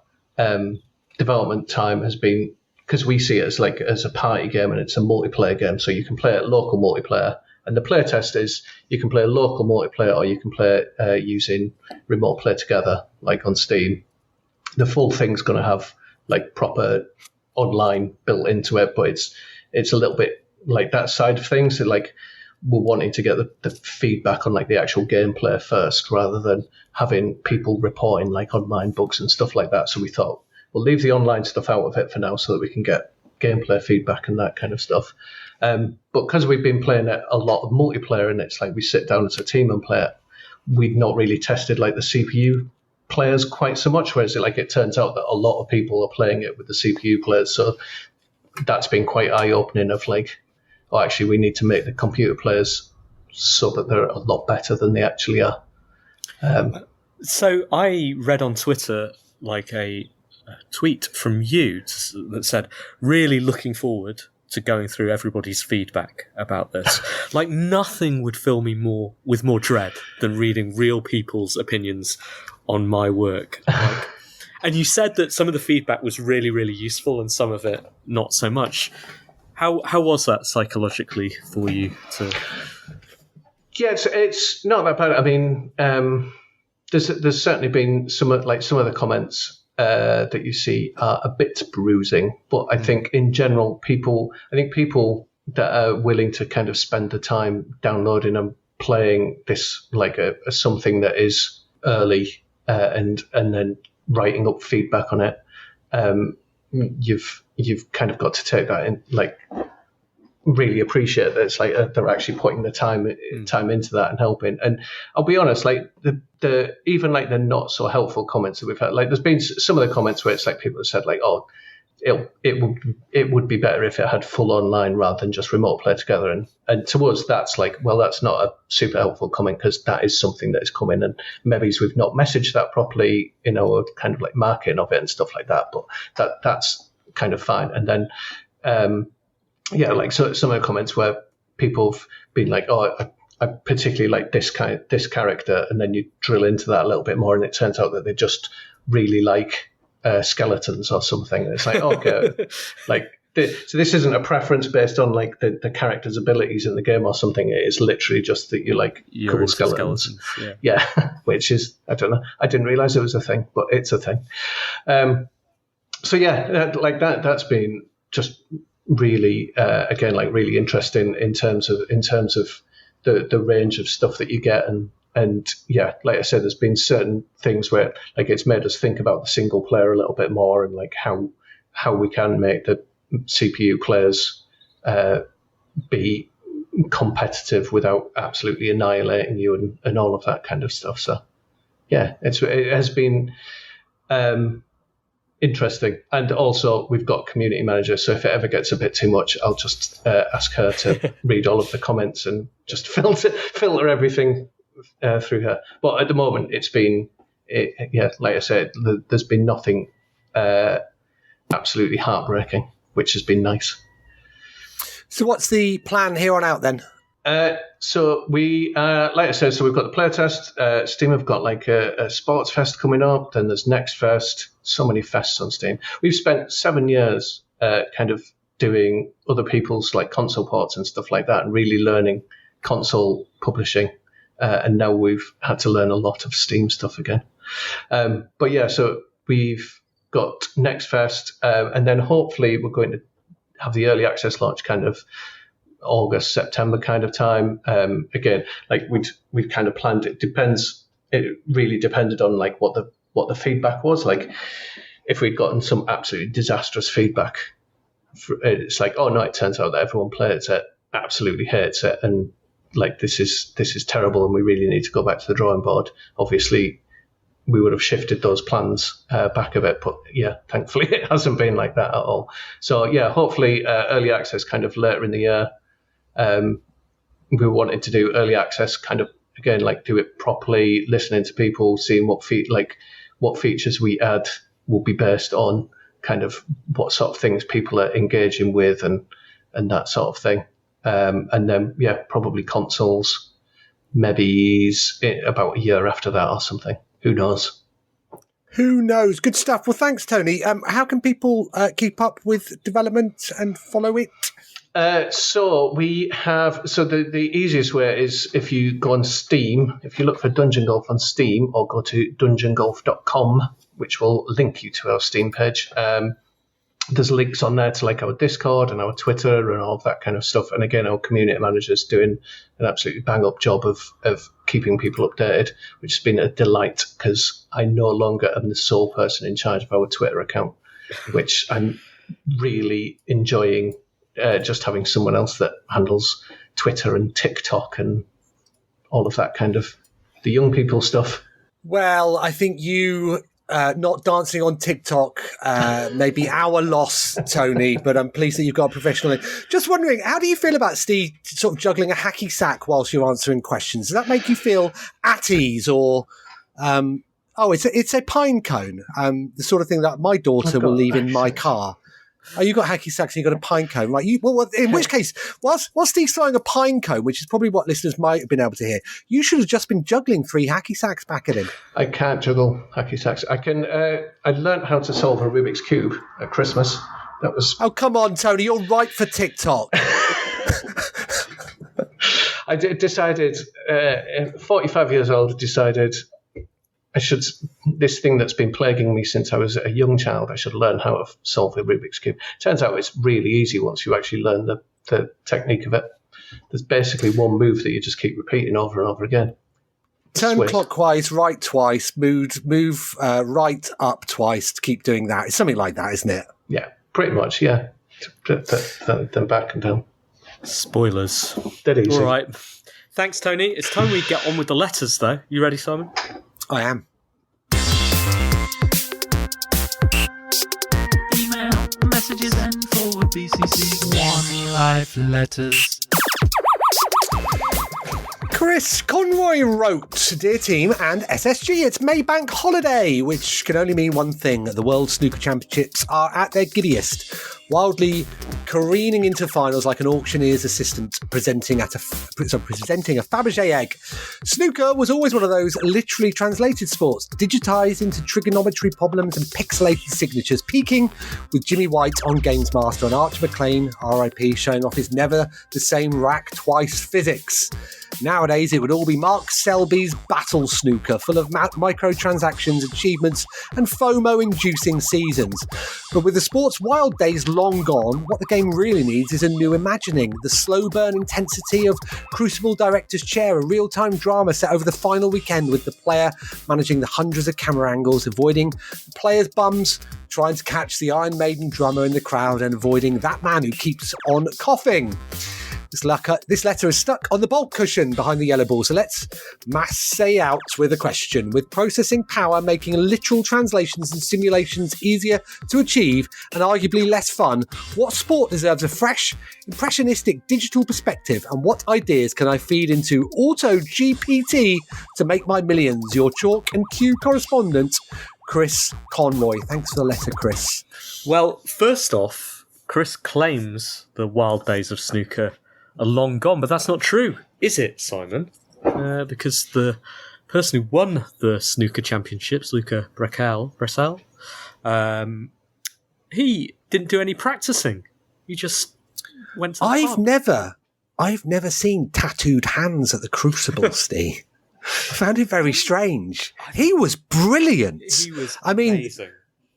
development time has been, because we see it as a party game and it's a multiplayer game, so you can play it local multiplayer. And the playtest is you can play local multiplayer or you can play using remote play together, like on Steam. The full thing's going to have like proper online built into it, but it's a little bit like that side of things. So like we're wanting to get the feedback on like the actual gameplay first, rather than having people reporting like online bugs and stuff like that. So we thought we'll leave the online stuff out of it for now, so that we can get gameplay feedback and that kind of stuff. But because we've been playing it a lot of multiplayer, and it's like we sit down as a team and play it, we'd not really tested like the CPU players quite so much, whereas it turns out that a lot of people are playing it with the CPU players. So that's been quite eye-opening of like, oh, actually we need to make the computer players so that they're a lot better than they actually are. So I read on Twitter like a tweet from you that said, really looking forward to going through everybody's feedback about this. Like, nothing would fill me with more dread than reading real people's opinions on my work. Like, and you said that some of the feedback was really, really useful and some of it not so much. How was that psychologically for you to... Yeah, it's not that bad. I mean, there's certainly been some of the comments that you see are a bit bruising, but I think in general, people that are willing to kind of spend the time downloading and playing this like a something that is early and then writing up feedback on it, you've kind of got to take that in, like really appreciate that it's like they're actually putting the time into that and helping. And I'll be honest, like the even like the not so helpful comments that we've had, like there's been some of the comments where it's like people have said like, oh, it would be better if it had full online rather than just remote play together. And to us, that's like, well, that's not a super helpful comment, because that is something that is coming, and maybe we've not messaged that properly in our kind of like marketing of it and stuff like that. But that's kind of fine. And then yeah, like so some of the comments where people have been like, oh, I particularly like this character, and then you drill into that a little bit more, and it turns out that they just really like skeletons or something. And it's like, okay, like so this isn't a preference based on like the character's abilities in the game or something. It is literally just that you like cool skeletons. Yeah, which is, I don't know, I didn't realize it was a thing, but it's a thing. So yeah, like that's been just really again, like really interesting in terms of the range of stuff that you get, and yeah, like I said, there's been certain things where like it's made us think about the single player a little bit more, and like how we can make the CPU players be competitive without absolutely annihilating you and all of that kind of stuff. So yeah, it has been interesting. And also we've got community manager, so if it ever gets a bit too much, I'll just ask her to read all of the comments and just filter everything through her. But at the moment it's been like I said, there's been nothing absolutely heartbreaking, which has been nice. So what's the plan here on out then? So we, like I said, so we've got the playtest. Steam have got like a sports fest coming up. Then there's Next Fest. So many fests on Steam. We've spent 7 years kind of doing other people's like console ports and stuff like that, and really learning console publishing. And now we've had to learn a lot of Steam stuff again. But yeah, so we've got Next Fest, and then hopefully we're going to have the early access launch kind of August, September kind of time. Again, like we'd kind of planned. It really depended on like what the feedback was. Like if we'd gotten some absolutely disastrous feedback, it's like, oh no, it turns out that everyone plays it, absolutely hates it, and like this is terrible, and we really need to go back to the drawing board. Obviously, we would have shifted those plans back a bit, but yeah, thankfully it hasn't been like that at all. So yeah, hopefully early access kind of later in the year. We wanted to do early access kind of, again, like do it properly, listening to people, seeing what features we add will be based on kind of what sort of things people are engaging with and that sort of thing. And then, yeah, probably consoles, maybe about a year after that or something. Who knows? Who knows? Good stuff. Well, thanks, Tony. How can people keep up with development and follow it? So the easiest way is if you go on Steam, if you look for Dungeon Golf on Steam, or go to dungeongolf.com, which will link you to our Steam page. There's links on there to like our Discord and our Twitter and all of that kind of stuff. And again, our community manager's doing an absolutely bang up job of keeping people updated, which has been a delight because I no longer am the sole person in charge of our Twitter account, which I'm really enjoying. Just having someone else that handles Twitter and TikTok and all of that kind of the young people stuff. Well, I think you not dancing on TikTok may be our loss, Tony, but I'm pleased that you've got a professional in. Just wondering, how do you feel about Steve sort of juggling a hacky sack whilst you're answering questions? Does that make you feel at ease, or it's a pine cone, the sort of thing that my daughter will leave in my car. Oh, you got hacky sacks and you got a pine cone, right? In which case, whilst Steve's throwing a pine cone, which is probably what listeners might have been able to hear, you should have just been juggling 3 hacky sacks back at him. I can't juggle hacky sacks. I can. I learned how to solve a Rubik's Cube at Christmas. That was. Oh, come on, Tony! You're right for TikTok. I decided, 45 years old, decided I should, this thing that's been plaguing me since I was a young child, I should learn how to solve a Rubik's Cube. Turns out it's really easy once you actually learn the technique of it. There's basically one move that you just keep repeating over and over again. Turn clockwise, right twice, move right up twice to keep doing that. It's something like that, isn't it? Yeah, pretty much, yeah. Then back and down. Spoilers. Dead easy. All right. Thanks, Tony. It's time we get on with the letters, though. You ready, Simon? I am. Email, messages, and forward BCC. One life letters. Chris Conroy wrote, Dear team and SSG, it's Maybank holiday, which can only mean one thing. The World Snooker Championships are at their giddiest, wildly careening into finals like an auctioneer's assistant presenting a Fabergé egg. Snooker was always one of those literally translated sports, digitised into trigonometry problems and pixelated signatures, peaking with Jimmy White on Games Master and Archie McLean, RIP, showing off his never the same rack twice physics. Nowadays, it would all be Mark Selby's Battle Snooker, full of microtransactions, achievements, and FOMO-inducing seasons. But with the sport's wild days long gone, what the game really needs is a new imagining. The slow burn intensity of Crucible Director's Chair, a real-time drama set over the final weekend with the player managing the hundreds of camera angles, avoiding the players' bums, trying to catch the Iron Maiden drummer in the crowd, and avoiding that man who keeps on coughing. This letter is stuck on the bulk cushion behind the yellow ball, so let's say out with a question. With processing power making literal translations and simulations easier to achieve and arguably less fun, what sport deserves a fresh, impressionistic digital perspective, and what ideas can I feed into Auto GPT to make my millions? Your Chalk and Q correspondent, Chris Conroy. Thanks for the letter, Chris. Well, first off, Chris claims the wild days of snooker are long gone, but that's not true, is it, Simon? Because the person who won the snooker championships, Luca Brecel, he didn't do any practicing. He just went to the pub. I've never seen tattooed hands at the Crucible, Steve. I found it very strange. He was brilliant. He was amazing.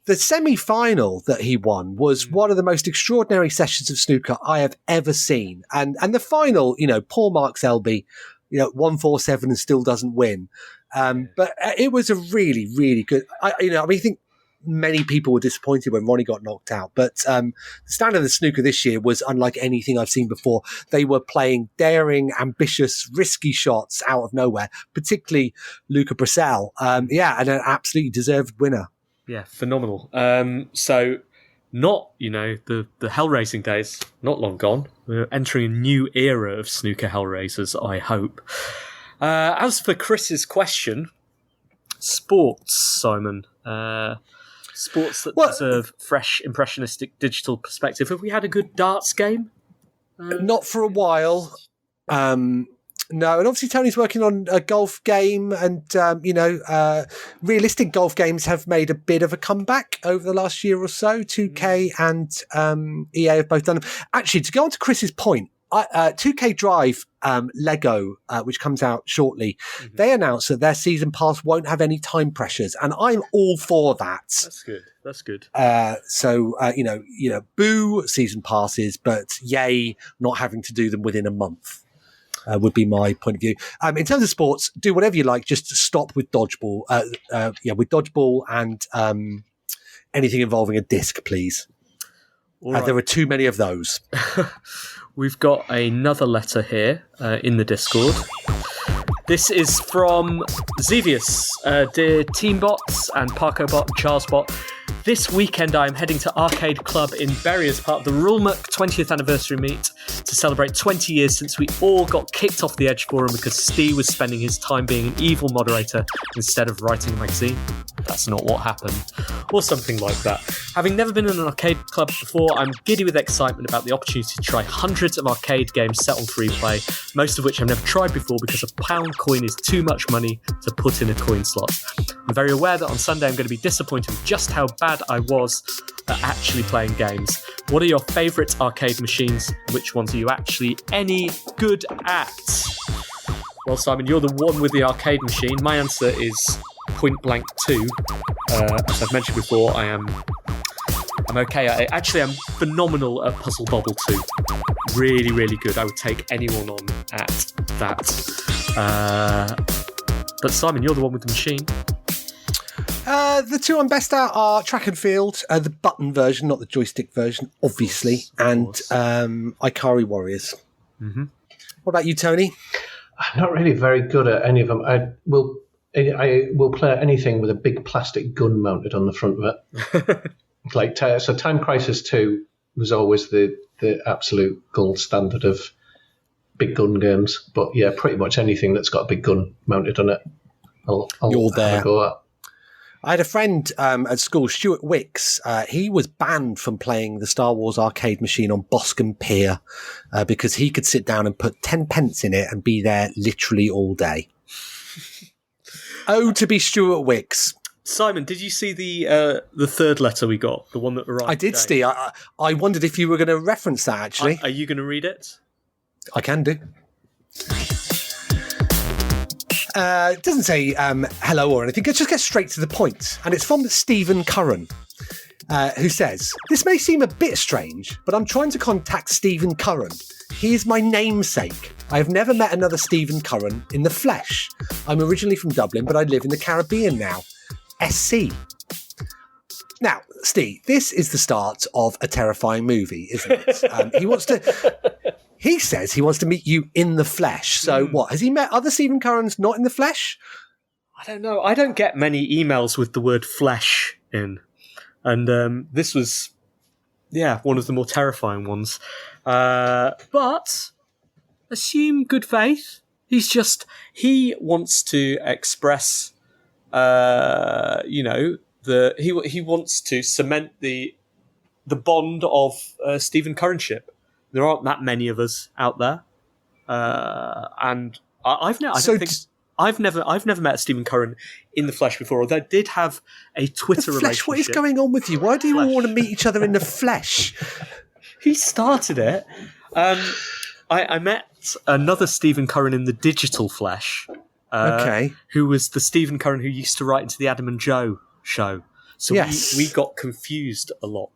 The semi-final that he won was one of the most extraordinary sessions of snooker I have ever seen. And the final, poor Mark Selby, 147 and still doesn't win. But it was a really, really good. I think many people were disappointed when Ronnie got knocked out. But the standard of the snooker this year was unlike anything I've seen before. They were playing daring, ambitious, risky shots out of nowhere, particularly Luca Brecel. And an absolutely deserved winner. Yeah, phenomenal. So, not, the Hellraising days, not long gone. We're entering a new era of snooker Hellraisers, I hope. As for Chris's question, sports, Simon. Sports that deserve fresh, impressionistic digital perspective. Have we had a good darts game? Not for a while. No, and obviously Tony's working on a golf game, and realistic golf games have made a bit of a comeback over the last year or so. 2K and EA have both done them. Actually, to go on to Chris's point, 2K Drive Lego, which comes out shortly, they announced that their season pass won't have any time pressures, and I'm all for that. That's good. Boo season passes, but yay not having to do them within a month. Would be my point of view. In terms of sports, do whatever you like. Just stop with dodgeball. With dodgeball and anything involving a disc, please. Right. There are too many of those. We've got another letter here in the Discord. This is from Xevious. Dear Teambots and Parkobot and Charlesbot, this weekend I am heading to Arcade Club in Bury as part of the Rulmuck 20th anniversary meet to celebrate 20 years since we all got kicked off the Edge forum because Steve was spending his time being an evil moderator instead of writing a magazine. That's not what happened. Or something like that. Having never been in an arcade club before, I'm giddy with excitement about the opportunity to try hundreds of arcade games set on free play, most of which I've never tried before because a pound coin is too much money to put in a coin slot. I'm very aware that on Sunday I'm going to be disappointed with just how bad I was at actually playing games. What are your favourite arcade machines? Which ones are you actually any good at? Well, Simon, you're the one with the arcade machine. My answer is Point Blank 2. As I've mentioned before, I'm okay at it. Actually, I'm phenomenal at Puzzle Bobble 2. Really, really good. I would take anyone on at that. But Simon, you're the one with the machine. The two I'm best at are Track and Field, the button version, not the joystick version, obviously, and Ikari Warriors. Mm-hmm. What about you, Tony? I'm not really very good at any of them. I will play anything with a big plastic gun mounted on the front of it. So Time Crisis 2 was always the absolute gold standard of big gun games. But yeah, pretty much anything that's got a big gun mounted on it, I'll have a go at. I had a friend at school, Stuart Wicks. He was banned from playing the Star Wars arcade machine on Boscombe Pier because he could sit down and put 10 pence in it and be there literally all day. Oh, to be Stuart Wicks. Simon, did you see the third letter we got? The one that arrived I did, today? Steve. I wondered if you were going to reference that, actually. Are you going to read it? I can do. It doesn't say hello or anything. It just gets straight to the point. And it's from Stephen Curran, who says, "This may seem a bit strange, but I'm trying to contact Stephen Curran. He is my namesake. I have never met another Stephen Curran in the flesh. I'm originally from Dublin, but I live in the Caribbean now. SC." Now, Steve, this is the start of a terrifying movie, isn't it? He says he wants to meet you in the flesh. So what? Has he met other Stephen Currans not in the flesh? I don't know. I don't get many emails with the word flesh in. And this was, one of the more terrifying ones. But assume good faith. He wants to express, he wants to cement the bond of Stephen Curranship. There aren't that many of us out there, and I've never met Stephen Curran in the flesh before. Although I did have a Twitter relationship. What is going on with you? Why do you all want to meet each other in the flesh? He started it. I met another Stephen Curran in the digital flesh. Okay. Who was the Stephen Curran who used to write into the Adam and Joe show. So yes. we got confused a lot.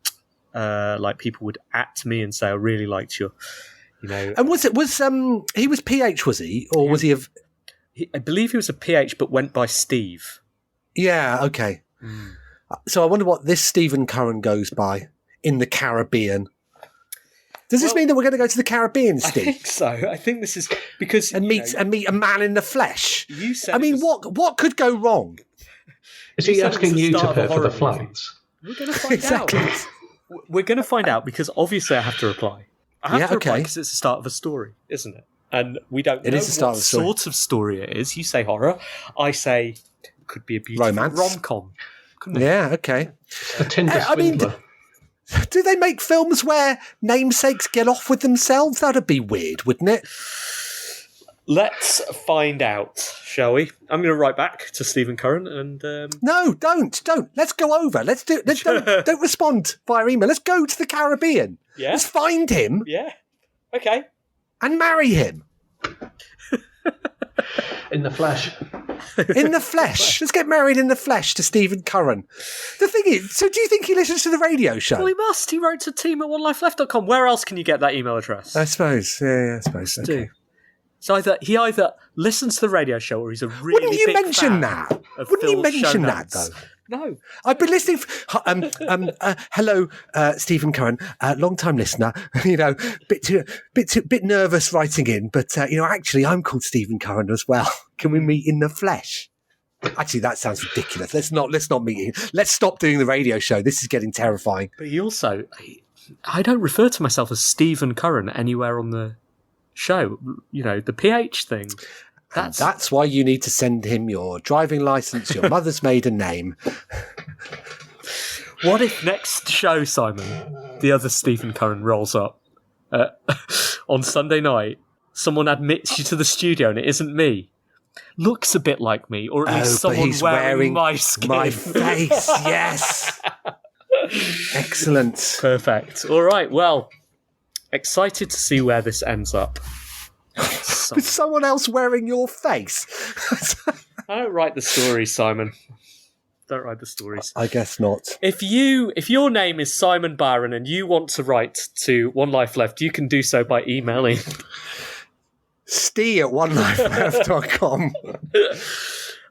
Like people would at me and say, "I really liked your," And he was PH, was he, or was he? I believe he was a PH, but went by Steve. Yeah. Okay. So I wonder what this Stephen Curran goes by in the Caribbean. Does this mean that we're going to go to the Caribbean, Steve? I think so. I think this is because meet a man in the flesh. You said. What could go wrong? Is he asking you to pay for the flights? We're going to find out. We're going to find out because obviously I have to reply. I have to reply because it's the start of a story, isn't it? And we don't know what sort of story it is. You say horror. I say it could be a beautiful romance rom-com. Yeah, okay. A Tinder swindler. Do they make films where namesakes get off with themselves? That'd be weird, wouldn't it? Let's find out, shall we? I'm going to write back to Stephen Curran and... No, don't. Let's go over. Don't respond via email. Let's go to the Caribbean. Yeah. Let's find him. Yeah. Okay. And marry him. In the flesh. In the flesh. Let's get married in the flesh to Stephen Curran. The thing is, so do you think he listens to the radio show? Well, he must. He wrote to team@onelifeleft.com. Where else can you get that email address? I suppose. Yeah, I suppose. Okay. So he either listens to the radio show or he's a really Wouldn't you big mention fan that? of Wouldn't you Phil's mention show that, notes. though? No. I've been listening. Hello, Stephen Curran, long-time listener. Bit nervous writing in, but actually, I'm called Stephen Curran as well. Can we meet in the flesh? Actually, that sounds ridiculous. Let's not meet. Let's stop doing the radio show. This is getting terrifying. But he also, I don't refer to myself as Stephen Curran anywhere on the show. The PH thing. That's why you need to send him your driving license, your mother's maiden name. What if next show, Simon, the other Stephen Curran rolls up on Sunday night, someone admits you to the studio and it isn't me? Looks a bit like me, or at least someone wearing my skin. My face, yes. Excellent. Perfect. All right, well, excited to see where this ends up. With someone else wearing your face. I don't write the stories, Simon. Don't write the stories. I guess not. If your name is Simon Barron and you want to write to One Life Left, you can do so by emailing steve@onelifeleft.com.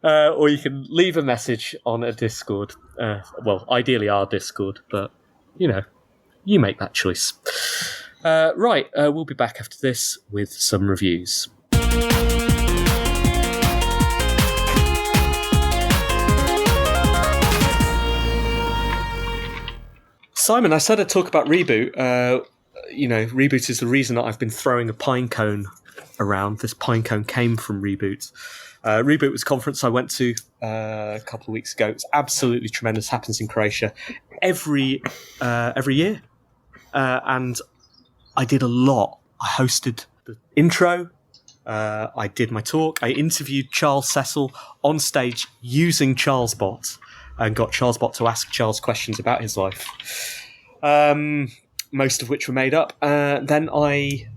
Or you can leave a message on a Discord. Ideally our Discord, but you make that choice. Right, we'll be back after this with some reviews. Simon, I said I'd talk about Reboot. Reboot is the reason that I've been throwing a pine cone around. This pine cone came from Reboot. Reboot was a conference I went to a couple of weeks ago. It's absolutely tremendous. Happens in Croatia every year. And I did a lot. I hosted the intro. I did my talk. I interviewed Charles Cecil on stage using CharlesBot and got CharlesBot to ask Charles questions about his life, most of which were made up. Then I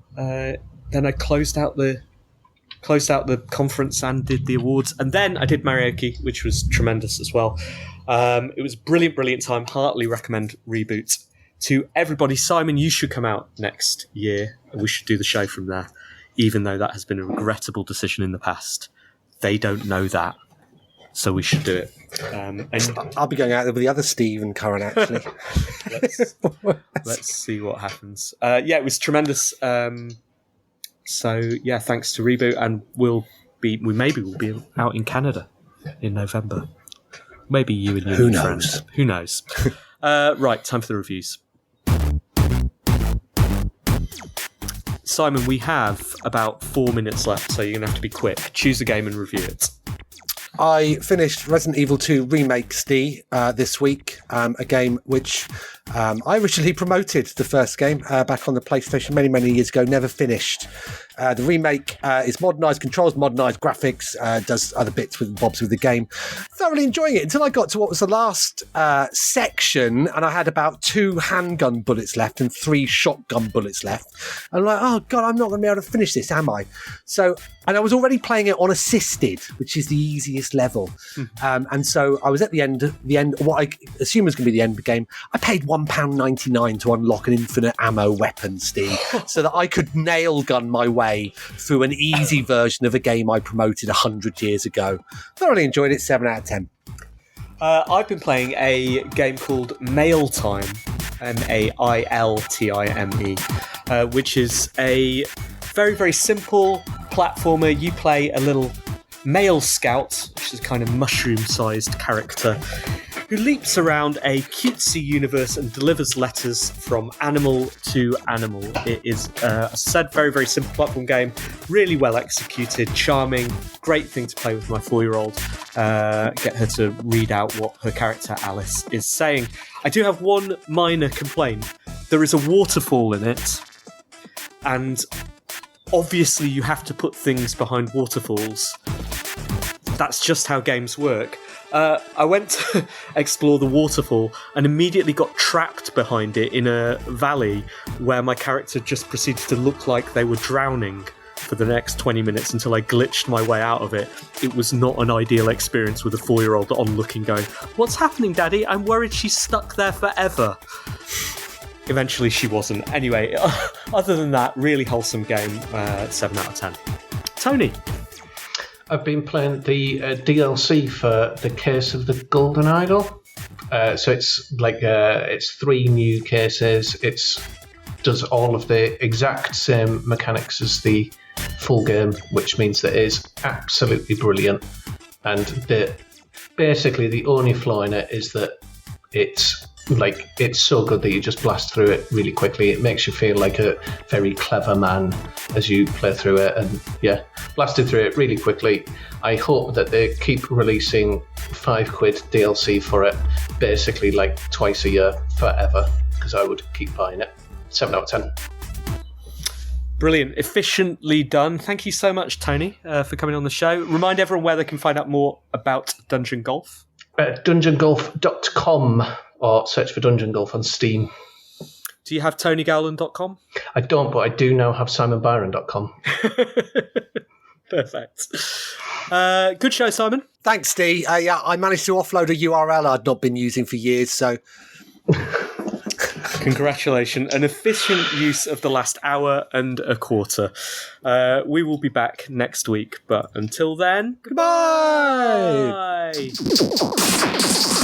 closed out the closed out the conference and did the awards. And then I did karaoke, which was tremendous as well. It was a brilliant time. Heartily recommend Reboot to everybody. Simon, you should come out next year. We should do the show from there, even though that has been a regrettable decision in the past. They don't know that, so we should do it. And I'll be going out there with the other Steve and Curran, actually. let's see what happens. Yeah, it was tremendous. So yeah, thanks to Reboot, and we'll be out in Canada in November. Maybe you and your friends. Who knows? Right, time for the reviews. Simon, we have about 4 minutes left, so you're going to have to be quick. Choose a game and review it. I finished Resident Evil 2 Remake Steve this week, a game which I originally promoted the first game back on the PlayStation many years ago, never finished. The remake is modernised controls, modernised graphics, does other bits with bobs with the game. Thoroughly enjoying it until I got to what was the last section, and I had about 2 handgun bullets left and 3 shotgun bullets left. And I'm like, oh God, I'm not going to be able to finish this, am I? So, and I was already playing it on assisted, which is the easiest level. And so I was at the end, what I assume was going to be the end of the game. I paid £1.99 to unlock an infinite ammo weapon, Steve, so that I could nail gun my way through an easy version of a game I promoted 100 years ago. Thoroughly enjoyed it, 7 out of 10. I've been playing a game called Mail Time, Mailtime, which is a very simple platformer. You play a little mail scout, which is a kind of mushroom-sized character, who leaps around a cutesy universe and delivers letters from animal to animal. It is, as I said, very simple platform game, really well executed, charming, great thing to play with my 4-year-old. Get her to read out what her character Alice is saying. I do have one minor complaint. There is a waterfall in it, and obviously you have to put things behind waterfalls. That's just how games work. I went to explore the waterfall and immediately got trapped behind it in a valley where my character just proceeded to look like they were drowning for the next 20 minutes until I glitched my way out of it. It was not an ideal experience with a 4-year-old onlooking going, "What's happening, Daddy? I'm worried she's stuck there forever." Eventually she wasn't. Anyway, other than that, really wholesome game, 7 out of 10. Tony? I've been playing the DLC for The Case of the Golden Idol. So it's like it's 3 new cases. It does all of the exact same mechanics as the full game, which means that it is absolutely brilliant. And basically the only flaw in it is that it's so good that you just blast through it really quickly. It makes you feel like a very clever man as you play through it, and yeah, blasted through it really quickly. I hope that they keep releasing £5 DLC for it, basically like twice a year forever, because I would keep buying it. 7 out of 10. Brilliant. Efficiently done. Thank you so much, Tony, for coming on the show. Remind everyone where they can find out more about Dungeon Golf. DungeonGolf.com, or search for Dungeon Golf on Steam. Do you have TonyGowland.com? I don't, but I do now have SimonByron.com. Perfect. Good show, Simon. Thanks, Steve. Yeah, I managed to offload a URL I'd not been using for years, so... Congratulations. An efficient use of the last hour and a quarter. We will be back next week, but until then, goodbye! Bye.